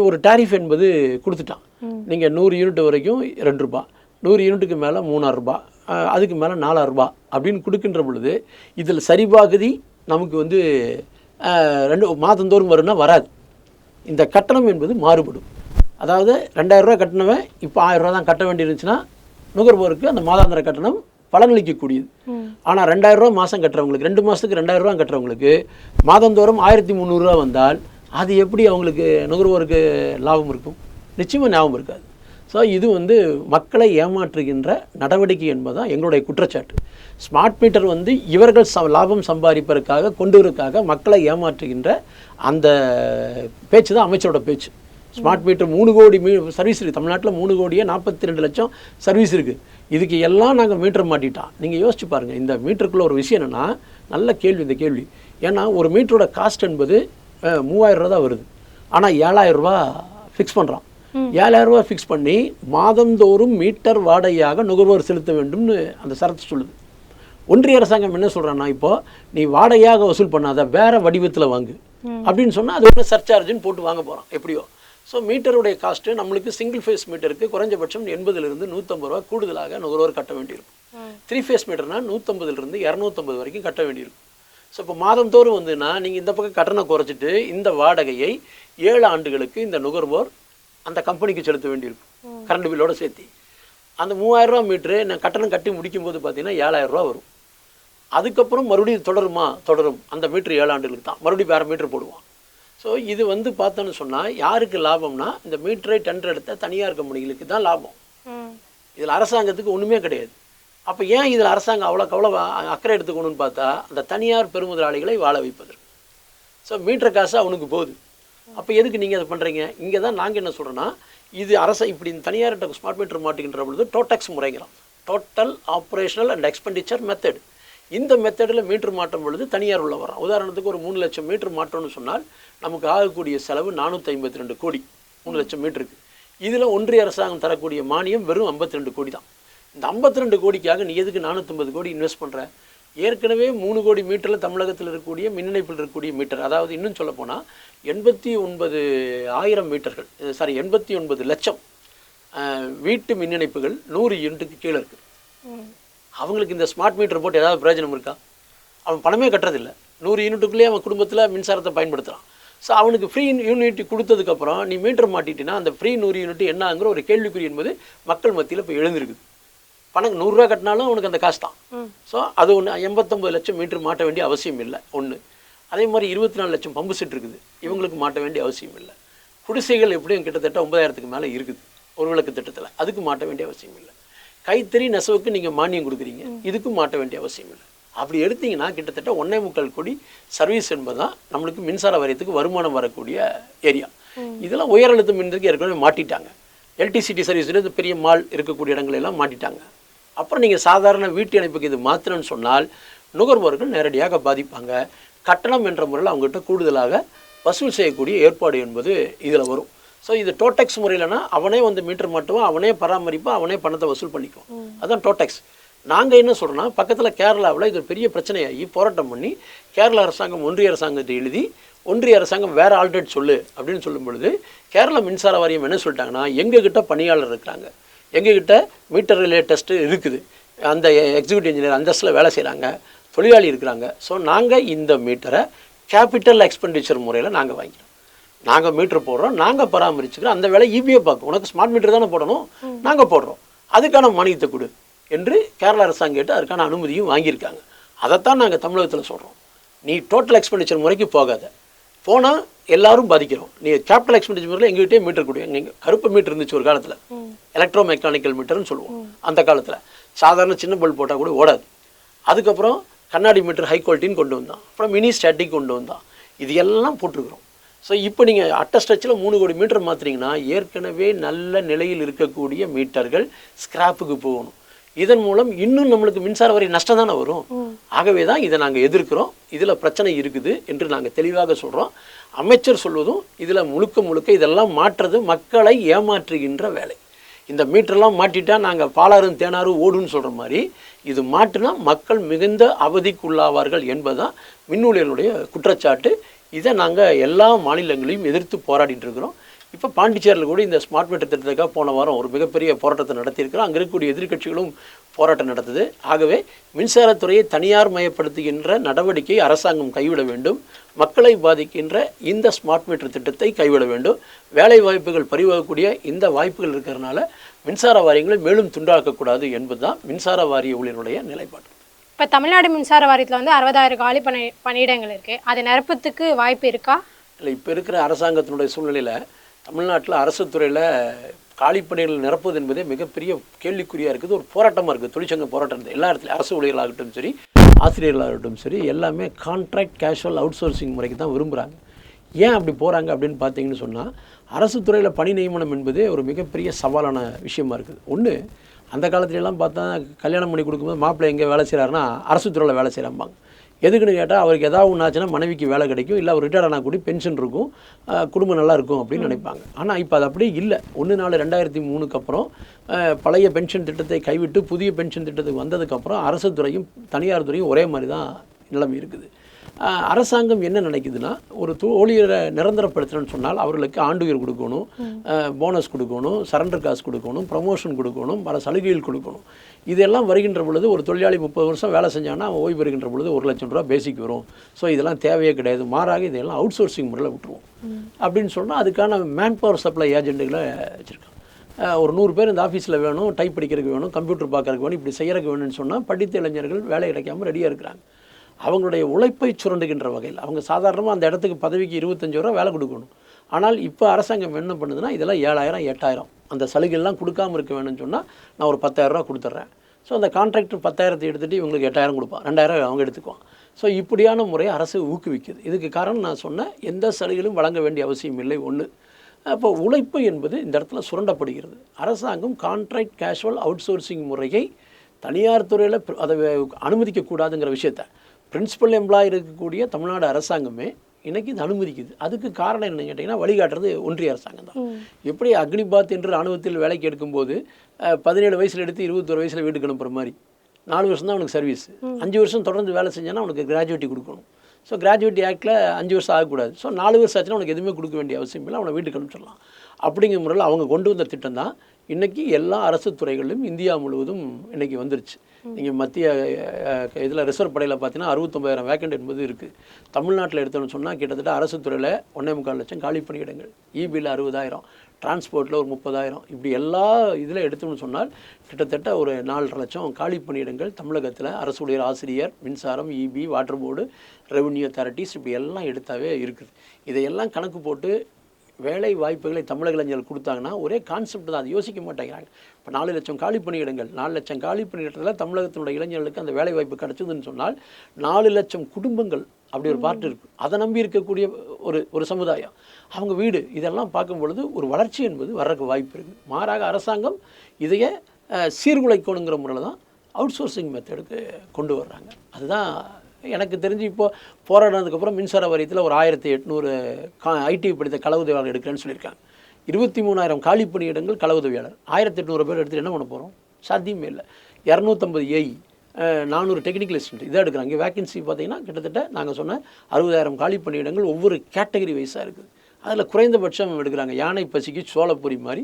ஒரு டாரிஃப் என்பது கொடுத்துட்டான். நீங்கள் 100 யூனிட் வரைக்கும் 2 ரூபா, 100 யூனிட்டுக்கு மேலே 3000 ரூபா, அதுக்கு மேலே 4000 ரூபா அப்படின்னு கொடுக்கின்ற பொழுது இதில் சரிபாகுதி நமக்கு வந்து 2 மாதந்தோறும் வரும்னா வராது. இந்த கட்டணம் என்பது மாறுபடும். அதாவது 2000 ரூபா கட்டணவன் இப்போ 1000 ரூபா தான் கட்ட வேண்டியிருந்துச்சுன்னா நுகர்வோருக்கு அந்த மாதாந்திர கட்டணம் பலனளிக்கக்கூடியது. ஆனால் 2000 ரூபா மாதம் கட்டுறவங்களுக்கு, 2 மாதத்துக்கு 2000 ரூபா கட்டுறவங்களுக்கு மாதந்தோறும் 1300 ரூபா வந்தால் அது எப்படி அவங்களுக்கு நுகர்வோருக்கு லாபம் இருக்கும்? நிச்சயமாக ஞாபகம் இருக்காது. ஸோ இது வந்து மக்களை ஏமாற்றுகின்ற நடவடிக்கை என்பதுதான் எங்களுடைய குற்றச்சாட்டு. ஸ்மார்ட் மீட்டர் வந்து இவர்கள் லாபம் சம்பாதிப்பதற்காக கொண்டு வரக்காக மக்களை ஏமாற்றுகின்ற அந்த பேச்சு தான் அமைச்சரோட பேச்சு. ஸ்மார்ட் மீட்டர் 3 கோடி சர்வீஸ் இருக்குது தமிழ்நாட்டில். 3 கோடியே 42 லட்சம் சர்வீஸ் இருக்குது. இதுக்கு எல்லாம் நாங்கள் மீட்டர் மாட்டிட்டோம். நீங்கள் யோசிச்சு பாருங்கள். இந்த மீட்டருக்குள்ள ஒரு விஷயம் என்னென்னா, நல்ல கேள்வி இந்த கேள்வி. ஏன்னா ஒரு மீட்டரோட காஸ்ட் என்பது 3000 ரூபா தான் வருது. ஆனால் 7000 ரூபா ஃபிக்ஸ் பண்ணுறான். 7000 ரூபா ஃபிக்ஸ் பண்ணி மாதந்தோறும் மீட்டர் வாடகையாக நுகர்வோர் செலுத்த வேண்டும்னு அந்த சரத்து சொல்லுது. ஒன்றிய அரசாங்கம் என்ன சொல்கிறான்னா, இப்போது நீ வாடகையாக வசூல் பண்ணாத வேறு வடிவத்தில் வாங்கு அப்படின்னு சொன்னால் அது ஒரு சர்சார்ஜுன்னு போட்டு வாங்க போகிறோம் எப்படியோ. ஸோ மீட்டருடைய காஸ்ட்டு நம்மளுக்கு சிங்கிள் ஃபேஸ் மீட்டருக்கு குறைஞ்சபட்சம் 80லிருந்து 150 ரூபா கூடுதலாக நுகர்வோர் கட்ட வேண்டியிருக்கும். 3 ஃபேஸ் மீட்டர்னால் 150லிருந்து 250 வரைக்கும் கட்ட வேண்டியிருக்கும். ஸோ இப்போ மாதந்தோறும் வந்துன்னா நீங்கள் இந்த பக்கம் கட்டணம் குறைச்சிட்டு இந்த வாடகையை 7 ஆண்டுகளுக்கு இந்த நுகர்வோர் அந்த கம்பெனிக்கு செலுத்த வேண்டியிருக்கும் கரண்ட் பில்லோடு சேர்த்து. அந்த 3000 ரூபா மீட்ரு நான் கட்டணம் கட்டி முடிக்கும்போது பார்த்தீங்கன்னா 7000 ரூபா வரும். அதுக்கப்புறம் மறுபடியும் தொடரும் அந்த மீட்ரு 7 ஆண்டுகளுக்கு தான், மறுபடியும் வேறு மீட்ரு போடுவான். ஸோ இது வந்து பார்த்தோன்னு சொன்னால் யாருக்கு லாபம்னா இந்த மீட்டரை டெண்டர் எடுத்த தனியார் கம்பெனிகளுக்கு தான் லாபம். இதில் அரசாங்கத்துக்கு ஒன்றுமே கிடையாது. அப்போ ஏன் இதில் அரசாங்கம் அவ்வளோ அக்கறை எடுத்துக்கணும்னு பார்த்தா அந்த தனியார் பெருமுதலாளிகளை வாழ வைப்பதற்கு. ஸோ மீட்டர் காசு அவனுக்கு போகுது. அப்போ எதுக்கு நீங்கள் அதை பண்ணுறீங்க? இங்கே தான் நாங்கள் என்ன சொல்கிறோன்னா, இது இப்படி இந்த தனியார்கிட்ட ஸ்மார்ட் மீட்டர் மாட்டிக்கின்ற பொழுது டோடெக்ஸ் முறைங்கிறோம், total operational and expenditure method. இந்த மெத்தடில் மீட்டர் மாட்டும் பொழுது தனியார் உள்ள வரோம். உதாரணத்துக்கு ஒரு 3 லட்சம் மீட்டர் மாட்டோம்னு சொன்னால் நமக்கு ஆகக்கூடிய செலவு 452 கோடி 3 லட்சம் மீட்டருக்கு. இதில் ஒன்றிய அரசாங்கம் தரக்கூடிய மானியம் வெறும் 52 கோடி தான். இந்த 52 கோடிக்காக நீ எதுக்கு 450 கோடி இன்வெஸ்ட் பண்ணுற? ஏற்கனவே 3 கோடி மீட்டரில் தமிழகத்தில் இருக்கக்கூடிய மின் இணைப்பில் இருக்கக்கூடிய மீட்டர், அதாவது இன்னும் சொல்லப்போனால் 89,000 மீட்டர்கள், 89 லட்சம் வீட்டு மின் இணைப்புகள் 100 யூனிட்டுக்கு கீழே இருக்குது. அவங்களுக்கு இந்த ஸ்மார்ட் மீட்டர் போட்டு ஏதாவது பிரயோஜனம் இருக்கா? அவன் பணமே கட்டுறதில்லை. 100 யூனிட்டுக்குள்ளேயே அவன் குடும்பத்தில் மின்சாரத்தை பயன்படுத்துகிறான். ஸோ அவனுக்கு ஃப்ரீ யூனிட் கொடுத்ததுக்கப்புறம் நீ மீட்டர் மாட்டிட்டினா அந்த ஃப்ரீ 100 யூனிட் என்னங்கிற ஒரு கேள்விக்குறி என்பது மக்கள் மத்தியில் இப்போ எழுந்திருக்குது. பணம் 100 ரூபா கட்டினாலும் அவனுக்கு அந்த காசு தான். ஸோ அது ஒன்று 89 லட்சம் மீட்டர் மாட்ட வேண்டிய அவசியம் இல்லை ஒன்று. அதே மாதிரி 24 லட்சம் பம்பு செட் இருக்குது, இவங்களுக்கு மாட்ட வேண்டிய அவசியம் இல்லை. குடிசைகள் எப்படியும் கிட்டத்தட்ட 9000க்கு மேலே இருக்குது ஒரு விளக்கு திட்டத்தில், அதுக்கு மாட்ட வேண்டிய அவசியம் இல்லை. கைத்தறி நெசவுக்கு நீங்கள் மானியம் கொடுக்குறீங்க, இதுக்கும் மாட்ட வேண்டிய அவசியம் இல்லை. அப்படி எடுத்தீங்கன்னா கிட்டத்தட்ட 1.25 கோடி சர்வீஸ் என்பது தான் நம்மளுக்கு மின்சார வாரியத்துக்கு வருமானம் வரக்கூடிய ஏரியா. இதெல்லாம் உயர் அழுத்த மின்னுக்கு ஏற்கனவே மாட்டிட்டாங்க. எல்டிசிடி சர்வீஸில் இந்த பெரிய மால் இருக்கக்கூடிய இடங்களெல்லாம் மாட்டிட்டாங்க. அப்புறம் நீங்கள் சாதாரண வீட்டு இணைப்புக்கு இது மாத்திரன்னு சொன்னால் நுகர்வோர்கள் நேரடியாக பாதிப்பாங்க. கட்டணம் என்ற முறையில் அவங்ககிட்ட கூடுதலாக வசூல் செய்யக்கூடிய ஏற்பாடு என்பது இதில் வரும். ஸோ இது டோடெக்ஸ் முறையிலனா அவனே வந்து மீட்டர் மாட்டுவான், அவனே பராமரிப்பான், அவனே பணத்தை வசூல் பண்ணிக்குவான். அதுதான் டோடெக்ஸ். நாங்கள் என்ன சொல்கிறோன்னா, பக்கத்தில் கேரளாவில் இது பெரிய பிரச்சனையாகி போராட்டம் பண்ணி கேரளா அரசாங்கம் ஒன்றிய அரசாங்கத்தை எழுதி ஒன்றிய அரசாங்கம் வேறு ஆல்டர்னேட் சொல்லு அப்படின்னு சொல்லும் பொழுது கேரள மின்சார வாரியம் என்ன சொல்லிட்டாங்கன்னா, எங்ககிட்ட பணியாளர் இருக்கிறாங்க, எங்ககிட்ட மீட்டர் ரிலே டெஸ்ட்டு இருக்குது, அந்த எக்ஸிக்யூட்டிவ் இன்ஜினியர் அந்தஸ்தில் வேலை செய்கிறாங்க, தொழிலாளி இருக்கிறாங்க. ஸோ நாங்கள் இந்த மீட்டரை கேபிட்டல் எக்ஸ்பெண்டிச்சர் முறையில் நாங்கள் வாங்கிக்கிறோம். நாங்கள் மீட்டர் போடுறோம், நாங்கள் பராமரிச்சுக்கிறோம், அந்த வேலை இபிஏ பார்க்கும், உனக்கு ஸ்மார்ட் மீட்டர் தானே போடணும், நாங்கள் போடுறோம், அதுக்கான மானியத்தை கொடு என்று கேரள அரசாங்கம் கேட்டு அதுக்கான அனுமதியும் வாங்கியிருக்காங்க. அதைத்தான் நாங்கள் தமிழகத்தில் சொல்கிறோம். நீ டோட்டல் எக்ஸ்பெண்டிச்சர் முறைக்கு போகாத, போனால் எல்லாரும் பாதிக்கிறோம். நீ கேபிட்டல் எக்ஸ்பெண்டிச்சர் முறையில் எங்கள்கிட்டே மீட்டர் கொடு. நீங்கள் கருப்பு மீட்டர் இருந்துச்சு ஒரு காலத்தில், எலக்ட்ரோ மெக்கானிக்கல் மீட்டர்னு சொல்லுவோம். அந்த காலத்தில் சாதாரண சின்ன பல்ப் போட்டால் கூட ஓடாது. அதுக்கப்புறம் கண்ணாடி மீட்டர் ஹை குவாலிட்டின்னு கொண்டு வந்தான், அப்புறம் மினி ஸ்டாட்டிக் கொண்டு வந்தான். இது எல்லாம் போட்டிருக்கிறோம். ஸோ இப்போ நீங்கள் அட்டஸ்டச்சில் 3 கோடி மீட்டர் மாற்றுறீங்கன்னா ஏற்கனவே நல்ல நிலையில் இருக்கக்கூடிய மீட்டர்கள் ஸ்கிராப்புக்கு போகணும். இதன் மூலம் இன்னும் நம்மளுக்கு மின்சார வரி நஷ்டம் தானே வரும். ஆகவே தான் இதை நாங்கள் எதிர்க்கிறோம். இதில் பிரச்சனை இருக்குது என்று நாங்கள் தெளிவாக சொல்கிறோம். அமைச்சர் சொல்வதும் இதில் முழுக்க முழுக்க இதெல்லாம் மாற்றுறது மக்களை ஏமாற்றுகின்ற வேலை. இந்த மீட்டர்லாம் மாட்டிட்டா நாங்கள் பாலாறும் தேனாரும் ஓடுன்னு சொல்கிற மாதிரி இது மாட்டினா மக்கள் மிகுந்த அவதிக்குள்ளாவார்கள் என்பதுதான் மின் ஊழியர்களுடைய குற்றச்சாட்டு. இதை நாங்கள் எல்லா மாநிலங்களையும் எதிர்த்து போராடிட்டு இருக்கிறோம். இப்போ பாண்டிச்சேரியில் கூட இந்த ஸ்மார்ட் மீட்டர் திட்டத்துக்காக போன வாரம் ஒரு மிகப்பெரிய போராட்டத்தை நடத்தியிருக்கிறோம். அங்கே இருக்கக்கூடிய எதிர்க்கட்சிகளும் போராட்டம் நடத்துது. ஆகவே மின்சாரத்துறையை தனியார் மயப்படுத்துகின்ற நடவடிக்கை அரசாங்கம் கைவிட வேண்டும். மக்களை பாதிக்கின்ற இந்த ஸ்மார்ட் மீட்டர் திட்டத்தை கைவிட வேண்டும். வேலை வாய்ப்புகள் பறிவாகக்கூடிய இந்த வாய்ப்புகள் இருக்கிறதுனால மின்சார வாரியங்களை மேலும் துண்டாக்கக்கூடாது என்பதுதான் மின்சார வாரிய ஊழியருடைய நிலைப்பாடு. இப்போ தமிழ்நாடு மின்சார வாரியத்தில் வந்து 60,000 காலி பணியிடங்கள் இருக்குது. அது நிரப்பத்துக்கு வாய்ப்பு இருக்கா? இல்லை, இப்போ இருக்கிற அரசாங்கத்தினுடைய சூழ்நிலையில் தமிழ்நாட்டில் அரசு துறையில் காலிப்பணிகள் நிரப்புவது என்பதே மிகப்பெரிய கேள்விக்குறியாக இருக்குது. ஒரு போராட்டமாக இருக்குது. தொழிற்சங்க போராட்டம் எல்லா இடத்துலையும் அரசு ஊழியர்களாகட்டும் சரி, ஆசிரியர்களாகட்டும் சரி, எல்லாமே கான்ட்ராக்ட் கேஷுவல் அவுட் சோர்சிங் முறைக்கு தான் விரும்புகிறாங்க. ஏன் அப்படி போகிறாங்க அப்படின்னு பார்த்தீங்கன்னு சொன்னால், அரசு துறையில் பணி நியமனம் என்பதே ஒரு மிகப்பெரிய சவாலான விஷயமா இருக்குது. ஒன்று, அந்த காலத்துலலாம் பார்த்தா கல்யாணம் பண்ணி கொடுக்கும்போது மாப்பிள்ளை எங்கே வேலை செய்கிறாருன்னா அரசு துறையில் வேலை செய்கிறாம்பாங்க. எதுக்குன்னு கேட்டால் அவருக்கு ஏதாவது ஒன்று ஆச்சுன்னா மனைவிக்கு வேலை கிடைக்கும், இல்லை அவர் ரிட்டையர்ட் ஆனால் கூட பென்ஷன் இருக்கும், குடும்பம் நல்லா இருக்கும் அப்படின்னு நினைப்பாங்க. ஆனால் இப்போ அது அப்படியே இல்லை. 1/4/2003 அப்புறம் பழைய பென்ஷன் திட்டத்தை கைவிட்டு புதிய பென்ஷன் திட்டத்துக்கு வந்ததுக்கப்புறம் அரசு துறையும் தனியார் துறையும் ஒரே மாதிரி தான் நிலைமை இருக்குது. அரசாங்கம் என்ன நினைக்குதுன்னா, ஒரு ஊழியரை நிரந்தரப்படுத்தணும்னு சொன்னால் அவர்களுக்கு ஆண்டுயிர் கொடுக்கணும், போனஸ் கொடுக்கணும், சரண்டர் காசு கொடுக்கணும், ப்ரமோஷன் கொடுக்கணும், பல சலுகைகள் கொடுக்கணும். இதெல்லாம் வருகின்ற பொழுது ஒரு தொழிலாளி 30 வருஷம் வேலை செஞ்சாங்கன்னா அவன் ஓய்வு பெறுகின்ற பொழுது 1 லட்சம் ரூபா பேசிக் வரும். ஸோ இதெல்லாம் தேவையே கிடையாது. மாறாக இதெல்லாம் அவுட் சோர்சிங் முறையில் விட்டுருவோம் அப்படின்னு சொன்னால் அதுக்கான மேன் பவர் சப்ளை ஏஜென்ட்டுகளை வச்சுருக்காங்க. ஒரு 100 பேர் இந்த ஆஃபீஸில் வேணும், டைப் படிக்கிறதுக்கு வேணும், கம்ப்யூட்டர் பார்க்கறதுக்கு வேணும், இப்படி செய்யறதுக்கு வேணும்னு சொன்னால் படித்த இளைஞர்கள் வேலை கிடைக்காமல் ரெடியாக இருக்கிறாங்க. அவங்களுடைய உழைப்பை சுரண்டுகின்ற வகையில் அவங்க சாதாரணமாக அந்த இடத்துக்கு பதவிக்கு 25 ரூபா வேலை கொடுக்கணும். ஆனால் இப்போ அரசாங்கம் என்ன பண்ணுதுன்னா, இதெல்லாம் 7,000 8,000 அந்த சலுகைலாம் கொடுக்காமல் இருக்க வேணும்னு சொன்னால் நான் ஒரு 10,000 ரூபா கொடுத்துட்றேன். ஸோ அந்த கான்ட்ராக்டர் 10,000 எடுத்துகிட்டு இவங்களுக்கு 8,000 கொடுப்பான், 2,000 அவங்க எடுத்துக்குவான். ஸோ இப்படியான முறையை அரசு ஊக்குவிக்குது. இதுக்கு காரணம் நான் சொன்ன எந்த சலுகைகளும் வழங்க வேண்டிய அவசியம் இல்லை. ஒன்று, அப்போ உழைப்பு என்பது இந்த இடத்துல சுரண்டப்படுகிறது. அரசாங்கம் கான்ட்ராக்ட் கேஷுவல் அவுட் சோர்சிங் முறையை தனியார் துறையில் அதை அனுமதிக்கக்கூடாதுங்கிற விஷயத்தை பிரின்சிபல் எம்ப்ளாய் இருக்கக்கூடிய தமிழ்நாடு அரசாங்கமே இன்றைக்கி இது அனுமதிக்குது. அதுக்கு காரணம் என்னன்னு கேட்டிங்கன்னா, வழிகாட்டுறது ஒன்றிய அரசாங்கம் தான். எப்படி அக்னிபாத் என்று இராணுவத்தில் வேலைக்கு எடுக்கும்போது 17 வயசில் எடுத்து 21 வயசில் வீட்டுக்கு அனுப்புகிற மாதிரி 4 வருஷம் தான் அவனுக்கு சர்வீஸ், 5 வருஷம் தொடர்ந்து வேலை செஞ்சானா அவனுக்கு கிராஜுவேட்டி கொடுக்கணும். ஸோ கிராஜுவேட்டி ஆக்டில் 5 வருஷம் ஆகக்கூடாது. ஸோ 4 வருஷம் ஆச்சுன்னா அவனுக்கு எதுவுமே கொடுக்க வேண்டிய அவசியம் இல்லை, அவனை வீட்டுக்கு அனுப்பிச்சிடலாம். அப்படிங்கிற முறையில் அவங்க கொண்டு வந்த திட்டம் தான் இன்றைக்கி எல்லா அரசு துறைகளிலும் இந்தியா முழுவதும் இன்றைக்கி வந்துருச்சு. நீங்கள் மத்திய இதில் ரிசர்வ் படையில் பார்த்தீங்கன்னா 69,000 வேக்கண்ட் என்பது இருக்குது. தமிழ்நாட்டில் எடுத்தோன்னு சொன்னால் கிட்டத்தட்ட அரசு துறையில் 1.25 லட்சம் காலி பணியிடங்கள், இபியில் 60,000, டிரான்ஸ்போர்ட்டில் ஒரு 30,000, இப்படி எல்லா இதில் எடுத்தோம்னு சொன்னால் கிட்டத்தட்ட ஒரு 4.5 லட்சம் காலி பணியிடங்கள் தமிழகத்தில் அரசு ஊழியர், ஆசிரியர், மின்சாரம், EB, water board, revenue authorities இப்படி எல்லாம் எடுத்தாவே இருக்குது. இதையெல்லாம் கணக்கு போட்டு வேலை வாய்ப்புகளை தமிழக இளைஞர்கள் கொடுத்தாங்கன்னா ஒரே கான்செப்ட் தான், அது யோசிக்க மாட்டேங்கிறாங்க. இப்போ 4 லட்சம் காலி பணியிடங்கள், 4 லட்சம் காலி பணியிடத்தில் தமிழகத்தினுடைய இளைஞர்களுக்கு அந்த வேலை வாய்ப்பு கிடச்சதுன்னு சொன்னால் 4 லட்சம் குடும்பங்கள் அப்படி ஒரு பார்ட் இருக்குது. அதை நம்பி இருக்கக்கூடிய ஒரு சமுதாயம், அவங்க வீடு, இதெல்லாம் பார்க்கும் பொழுது ஒரு வளர்ச்சி என்பது வர்றதுக்கு வாய்ப்பு இருக்குது. மாறாக அரசாங்கம் இதையே சீர்குலைக்கணுங்கிற முறையில் தான் அவுட் சோர்சிங் மெத்தடுக்கு கொண்டு வர்றாங்க. அதுதான் எனக்கு தெரிஞ்சு இப்போது போராடினதுக்கப்புறம் மின்சார வாரியத்தில் ஒரு 1800 ஐடி படித்த கள உதவியாளர் எடுக்கிறேன்னு சொல்லியிருக்காங்க. 23,000 காலி பணியிடங்கள் கள உதவியாளர். 1800 பேர் எடுத்துகிட்டு என்ன பண்ண போகிறோம்? சாத்தியமே இல்லை. 250 ஏஇ, 400 டெக்னிக்கல் அசிஸ்டன்ட் இதாக எடுக்கிறாங்க. வேக்கன்சி பார்த்தீங்கன்னா கிட்டத்தட்ட நாங்கள் சொன்ன 60,000 காலி பணியிடங்கள் ஒவ்வொரு கேட்டகரி வைஸாக இருக்குது. அதில் குறைந்தபட்சம் எடுக்கிறாங்க. யானை பசிக்கு சோளப்பொரி மாதிரி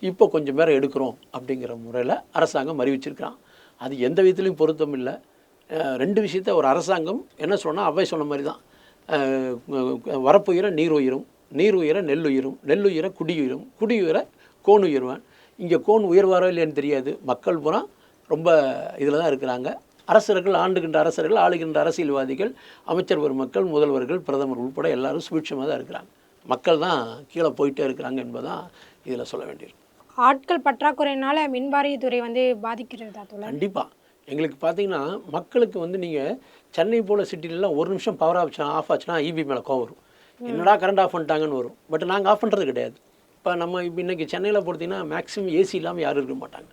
இப்போ கொஞ்சம் பேரை எடுக்கிறோம் அப்படிங்கிற முறையில் அரசாங்கம் அறிவிச்சிருக்கிறான். அது எந்த விதத்துலையும் பொருத்தம் இல்லை. 2 விஷயத்த ஒரு அரசாங்கம் என்ன சொன்னால் அவை சொன்ன மாதிரி தான். வரப்புயிர நீர் உயிரும், நீர் உயிர நெல் உயிரும், நெல் உயிர குடியுயிரும், குடியுயிர கோன் உயர்வான். இங்கே கோன் உயர்வாரோ இல்லைன்னு தெரியாது. மக்கள் பூரா ரொம்ப இதில் தான் இருக்கிறாங்க. அரசர்கள், ஆண்டுகின்ற அரசர்கள், ஆளுகின்ற அரசியல்வாதிகள், அமைச்சர் பெருமக்கள், முதல்வர்கள், பிரதமர் உட்பட எல்லாரும் சுபிட்சமாக தான் இருக்கிறாங்க. மக்கள் தான் கீழே போயிட்டே இருக்கிறாங்க என்பதான் இதில் சொல்ல வேண்டியிருக்கு. ஆட்கள் பற்றாக்குறையினால மின்வாரியத்துறை பாதிக்கிறதா தோழர்? கண்டிப்பாக. எங்களுக்கு பார்த்தீங்கன்னா மக்களுக்கு நீங்கள் சென்னை போல் சிட்டிலலாம் ஒரு நிமிஷம் பவர் ஆஃப் ஆச்சுன்னா இபி மேலே கோவம் வரும். என்னடா கரண்ட் ஆஃப் பண்ணிட்டாங்கன்னு வரும். பட் நாங்கள் ஆஃப் பண்ணுறது கிடையாது. இப்போ நம்ம இன்றைக்கி சென்னையில் பொறுத்திங்கன்னா மேக்ஸிமம் ஏசி இல்லாமல் யாரும் இருக்க மாட்டாங்க.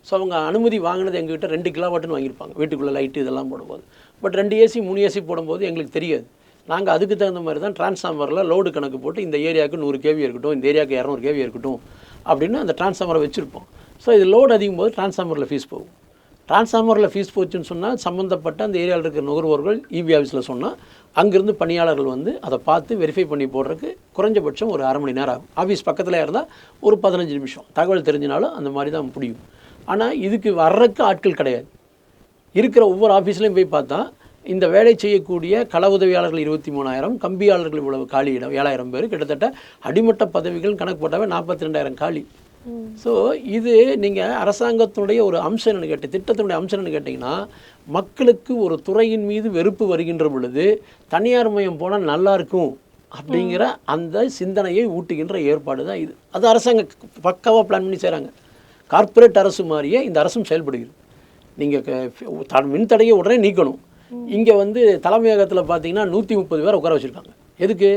ஸோ அவங்க அனுமதி வாங்கினது எங்ககிட்ட 2 கிலோவாட்டுன்னு வாங்கியிருப்பாங்க வீட்டுக்குள்ளே லைட்டு இதெல்லாம் போடும்போது. பட் 2 ஏசி 3 ஏசி போடும்போது எங்களுக்கு தெரியாது. நாங்கள் அதுக்கு தகுந்த மாதிரி தான் டிரான்ஸ்ஃபார்மரில் லோடு கணக்கு போட்டு இந்த ஏரியாவுக்கு 100 கேவி இருக்கட்டும், இந்த ஏரியாவுக்கு 200 கேவி இருக்கட்டும் அப்படின்னு அந்த டிரான்ஸ்ஃபார்மரை வச்சுருப்போம். ஸோ இது லோடு அதிகம் போது டிரான்ஸ்ஃபார்மரில் ஃபீஸ் போகும். டிரான்ஸ்ஃபார்மரில் ஃபீஸ் போச்சுன்னு சொன்னால் சம்மந்தப்பட்ட அந்த ஏரியாவில் இருக்கிற நுகர்வோர்கள் இபி ஆஃபீஸில் சொன்னால் அங்கேருந்து பணியாளர்கள் அதை பார்த்து வெரிஃபை பண்ணி போடுறதுக்கு குறைஞ்சபட்சம் ஒரு 1/2 மணி நேரம் ஆகும். ஆஃபீஸ் பக்கத்தில் இருந்தால் ஒரு 15 நிமிஷம் தகவல் தெரிஞ்சினாலும் அந்த மாதிரி தான் முடியும். ஆனால் இதுக்கு வர்றதுக்கு ஆட்கள் கிடையாது. இருக்கிற ஒவ்வொரு ஆஃபீஸ்லையும் போய் பார்த்தா இந்த வேலை செய்யக்கூடிய கள உதவியாளர்கள் 23,000, கம்பியாளர்கள் இவ்வளவு காலி இடம் 7,000 பேர், கிட்டத்தட்ட அடிமட்ட பதவிகள் கணக்கு போட்டாவே 42,000 காலி. ஸோ இது நீங்கள் அரசாங்கத்தினுடைய ஒரு அம்சம் என்னன்னு திட்டத்தினுடைய அம்சம் என்னன்னு கேட்டிங்கன்னா, மக்களுக்கு ஒரு துறையின் மீது வெறுப்பு வருகின்ற பொழுது தனியார் மயம் போனால் நல்லாயிருக்கும் அப்படிங்கிற அந்த சிந்தனையை ஊட்டுகின்ற ஏற்பாடு தான் இது. அது அரசாங்கம் பக்காவாக பிளான் பண்ணி செய்கிறாங்க. கார்ப்பரேட் அரசு மாதிரியே இந்த அரசும் செயல்படுகிறது. நீங்கள் மின்தடையை உடனே நீக்கணும். இங்கே தலைமையகத்தில் பார்த்தீங்கன்னா 130 பேர் உட்கார வச்சுருக்காங்க. எதுக்கு?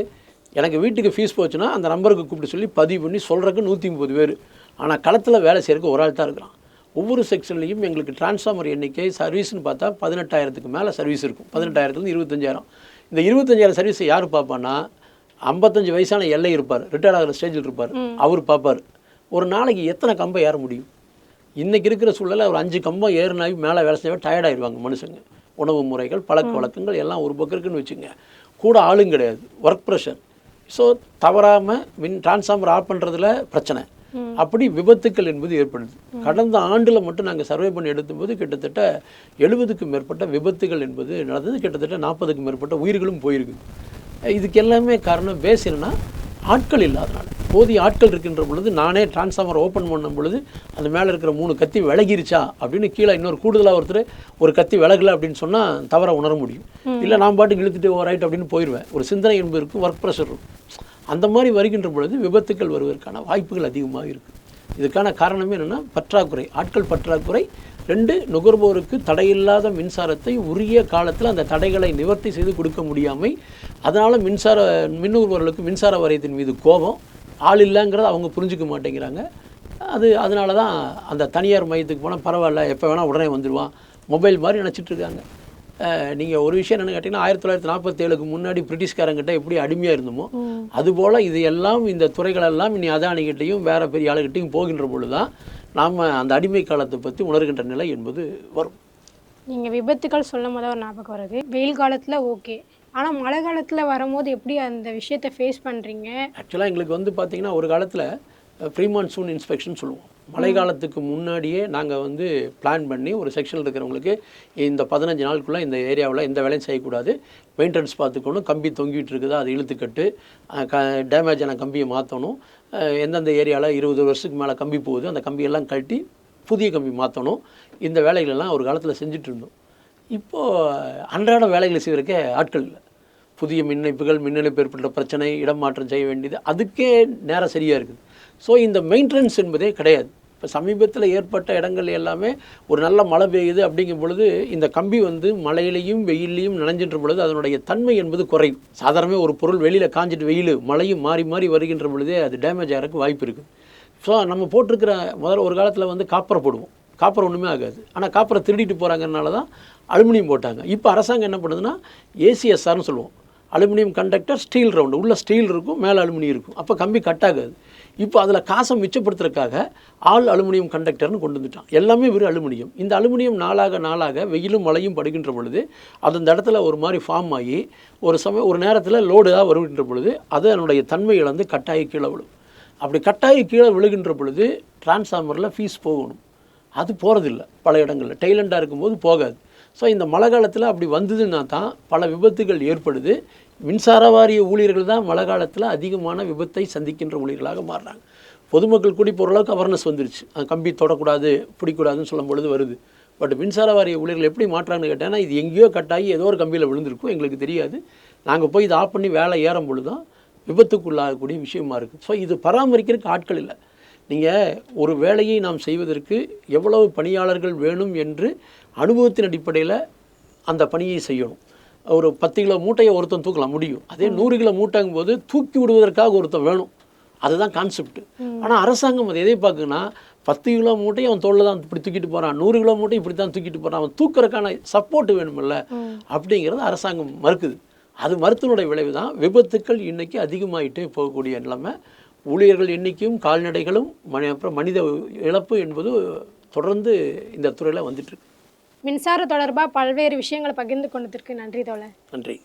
எனக்கு வீட்டுக்கு ஃபீஸ் போச்சுன்னா அந்த நம்பருக்கு கூப்பிட்டு சொல்லி பதிவு பண்ணி சொல்கிறதுக்கு 130 பேர். ஆனால் களத்தில் வேலை செய்கிறதுக்கு ஒரு ஆள் தான் இருக்கிறான். ஒவ்வொரு செக்ஷன்லேயும் எங்களுக்கு டிரான்ஸ்ஃபார்மர் எண்ணிக்கை சர்வீஸ்னு பார்த்தா 18,000க்கு மேலே சர்வீஸ் இருக்கும். 18,000லேருந்து 25,000. இந்த 25,000 சர்வீஸை யார் பார்ப்பான்னா 55 வயசான எல்லை இருப்பார், ரிட்டையர்ட் ஆகிற ஸ்டேஜில் இருப்பார், அவர் பார்ப்பார். ஒரு நாளைக்கு எத்தனை கம்பம் ஏற முடியும்? இன்றைக்கி இருக்கிற சூழலில் ஒரு 5 கம்பம் ஏறினாவி மேலே வேலை செய்யவே டயர்டாகிடுவாங்க மனுஷங்க. உணவு முறைகள், பழக்க வழக்கங்கள் எல்லாம் ஒரு பக்கம் இருக்குன்னு வச்சுங்க. கூட ஆளும் கிடையாது, ஒர்க் ப்ரெஷர். ஸோ தவறாமல் டிரான்ஸ்ஃபார்மர் ஆஃப் பண்ணுறதுல பிரச்சனை, அப்படி விபத்துக்கள் என்பது ஏற்படுது. கடந்த ஆண்டில் மட்டும் நாங்கள் சர்வே பண்ணி எடுக்கும்போது கிட்டத்தட்ட 70க்கும் மேற்பட்ட விபத்துகள் என்பது நடந்தது. கிட்டத்தட்ட 40க்கும் மேற்பட்ட உயிர்களும் போயிருக்கு. இதுக்கு எல்லாமே காரணம் பேஸ் என்னன்னா ஆட்கள் இல்லாதனால. போதிய ஆட்கள் இருக்கின்ற பொழுது நானே டிரான்ஸ்ஃபார்மர் ஓப்பன் பண்ணும் பொழுது அந்த மேலே இருக்கிற 3 கத்தி விலகிருச்சா அப்படின்னு கீழே இன்னொரு கூடுதலாக ஒருத்தர் ஒரு கத்தி விலகலை அப்படின்னு சொன்னால் தவற உணர முடியும். இல்லை நான் பாட்டுக்கு இழுத்துட்டு ரைட் அப்படின்னு போயிடுவேன். ஒரு சிந்தனை என்பது இருக்கும், ஒர்க் ப்ரெஷர் இருக்கும். அந்த மாதிரி வருகின்ற பொழுது விபத்துக்கள் வருவதற்கான வாய்ப்புகள் அதிகமாக இருக்குது. இதுக்கான காரணமே என்னென்னா பற்றாக்குறை, ஆட்கள் பற்றாக்குறை. 2, நுகர்வோருக்கு தடையில்லாத மின்சாரத்தை உரிய காலத்தில் அந்த தடைகளை நிவர்த்தி செய்து கொடுக்க முடியாமை. அதனால் மின் நுகர்வோர்களுக்கு மின்சார வாரியத்தின் மீது கோபம், ஆள் இல்லைங்கிறத அவங்க புரிஞ்சிக்க மாட்டேங்கிறாங்க. அதனால தான் அந்த தனியார் மையத்துக்கு போனால் பரவாயில்ல, எப்போ வேணால் உடனே வந்துடுவான், மொபைல் மாதிரி நினச்சிட்ருக்காங்க. நீங்கள் ஒரு விஷயம் என்னென்னு கேட்டிங்கன்னா 1947க்கு முன்னாடி பிரிட்டிஷ்காரங்கிட்ட எப்படி அடிமையாக இருந்தோமோ அதுபோல் இது எல்லாம் இந்த துறைகளெல்லாம் இனி அதானிகிட்டையும் வேறு பெரிய ஆளுகிட்டையும் போகின்ற பொழுது தான் நாம் அந்த அடிமை காலத்தை பற்றி உணர்கின்ற நிலை என்பது வரும். நீங்கள் விபத்துக்கள் சொல்லும் போது ஒரு ஞாபகம் வருது. வெயில் காலத்தில் ஓகே, ஆனால் மழை காலத்தில் வரும்போது எப்படி அந்த விஷயத்தை ஃபேஸ் பண்ணுறீங்க? ஆக்சுவலாக எங்களுக்கு பார்த்தீங்கன்னா ஒரு காலத்தில் ப்ரீ மான்சூன் இன்ஸ்பெக்ஷன் சொல்லுவோம். மழை காலத்துக்கு முன்னாடியே நாங்கள் பிளான் பண்ணி ஒரு செக்ஷனில் இருக்கிறவங்களுக்கு இந்த 15 நாளுக்குள்ளே இந்த ஏரியாவில் எந்த வேலையும் செய்யக்கூடாது, மெயின்டெனன்ஸ் பார்த்துக்கணும், கம்பி தொங்கிட்டு இருக்குதா அதை இழுத்துக்கட்டு, டேமேஜ் ஆன கம்பியை மாற்றணும், எந்தெந்த ஏரியாவில் 20 வருஷத்துக்கு மேலே கம்பி போகுது அந்த கம்பியெல்லாம் கட்டி புதிய கம்பி மாற்றணும். இந்த வேலைகளெல்லாம் ஒரு காலத்தில் செஞ்சுட்டு இருந்தோம். இப்போது அன்றாட வேலைகளை செய்வதற்கே ஆட்கள் இல்லை. புதிய மின்னிணைப்புகள், மின்னிணைப்பு ஏற்பட்ட பிரச்சனை, இடம் மாற்றம் செய்ய வேண்டியது, அதுக்கே நேரம் சரியாக இருக்குது. ஸோ இந்த மெயின்டெனன்ஸ் என்பதே கிடையாது. இப்போ சமீபத்தில் ஏற்பட்ட இடங்கள் எல்லாமே ஒரு நல்ல மழை பெய்யுது அப்படிங்கும் பொழுது இந்த கம்பி மழையிலையும் வெயிலையும் நனைஞ்சின்ற பொழுது அதனுடைய தன்மை என்பது குறையும். சாதாரணமாக ஒரு பொருள் வெளியில் காஞ்சிட்டு வெயில் மழையும் மாறி மாறி வருகின்ற பொழுதே அது டேமேஜ் ஆகிறதுக்கு வாய்ப்பு இருக்குது. ஸோ நம்ம போட்டிருக்கிற ஒரு காலத்தில் காப்பரை போடுவோம், காப்பர் ஒன்றுமே ஆகாது. ஆனால் காப்பரை திருடிட்டு போகிறாங்கனால தான் அலுமினியம் போட்டாங்க. இப்போ அரசாங்கம் என்ன பண்ணுதுன்னா ஏசிஎஸ்ஆர்னு சொல்லுவோம், அலுமினியம் கண்டக்டர் ஸ்டீல் ரவுண்டு, உள்ள ஸ்டீல் இருக்கும், மேலே அலுமினியம் இருக்கும், அப்போ கம்பி கட் ஆகாது. இப்போ அதில் காசை மிச்சப்படுத்துறதுக்காக ஆல் அலுமினியம் கண்டக்டர்னு கொண்டு வந்துட்டான். எல்லாமே வெறும் அலுமினியம். இந்த அலுமினியம் நாளாக நாளாக வெயிலும் மழையும் படுகின்ற பொழுது அது அந்த இடத்துல ஒரு மாதிரி ஃபார்ம் ஆகி ஒரு நேரத்தில் லோடாக வருகின்ற பொழுது அது அதனுடைய தன்மை இழந்து கட்டாயி கீழே விழும். அப்படி கட்டாயி கீழே விழுகின்ற பொழுது டிரான்ஸ்ஃபார்மரில் ஃபீஸ் போகணும், அது போகிறதில்ல. பல இடங்களில் டெய்லண்டாக இருக்கும்போது போகாது. ஸோ இந்த மழை காலத்தில் அப்படி வந்ததுன்னா தான் பல விபத்துகள் ஏற்படுது. மின்சார வாரிய ஊழியர்கள் தான் மழை காலத்தில் அதிகமான விபத்தை சந்திக்கின்ற ஊழியர்களாக மாறுறாங்க. பொதுமக்கள் கூடி போகிற அளவுக்கு அவர்னஸ் வந்துருச்சு, அது கம்பி தொடக்கூடாது பிடிக்கூடாதுன்னு சொல்லும் பொழுது வருது. பட் மின்சார வாரிய ஊழியர்கள் எப்படி மாற்றாங்கன்னு கேட்டேன்னா, இது எங்கேயோ கட்டாகி ஏதோ ஒரு கம்பியில் விழுந்திருக்கும், எங்களுக்கு தெரியாது, நாங்கள் போய் இதை ஆஃப் பண்ணி வேலை ஏறும் பொழுது தான் விபத்துக்குள்ளாகக்கூடிய விஷயமா இருக்குது. ஸோ இது பராமரிக்கிறதுக்கு ஆட்கள் இல்லை. நீங்கள் ஒரு வேலையை நாம் செய்வதற்கு எவ்வளவு பணியாளர்கள் வேணும் என்று அனுபவத்தின் அடிப்படையில் அந்த பணியை செய்யணும். ஒரு 10 கிலோ மூட்டையை ஒருத்தன் தூக்கலாம் முடியும், அதே 100 கிலோ மூட்டைங்கும் போது தூக்கி விடுவதற்காக ஒருத்தன் வேணும். அதுதான் கான்செப்ட். ஆனால் அரசாங்கம் அதை எதை பார்க்குன்னா, 10 கிலோ மூட்டையை அவன் தோளில் தான் இப்படி தூக்கிட்டு போகிறான், 100 கிலோ மூட்டை இப்படி தான் தூக்கிட்டு போகிறான், அவன் தூக்கிறதுக்கான சப்போர்ட் வேணுமில்ல, அப்படிங்கிறது அரசாங்கம் மறுக்குது. அது மருத்துவனுடைய விளைவு தான் விபத்துக்கள் இன்றைக்கி அதிகமாகிட்டே போகக்கூடிய நிலைமை. ஊழியர்கள் எண்ணிக்கையும் கால்நடைகளும் அப்புறம் மனித இழப்பு என்பது தொடர்ந்து இந்த துறையில் வந்துட்டுருக்கு. மின்சார தொடர்பாக பல்வேறு விஷயங்களை பகிர்ந்து கொண்டதற்கு நன்றி தோழர். நன்றி.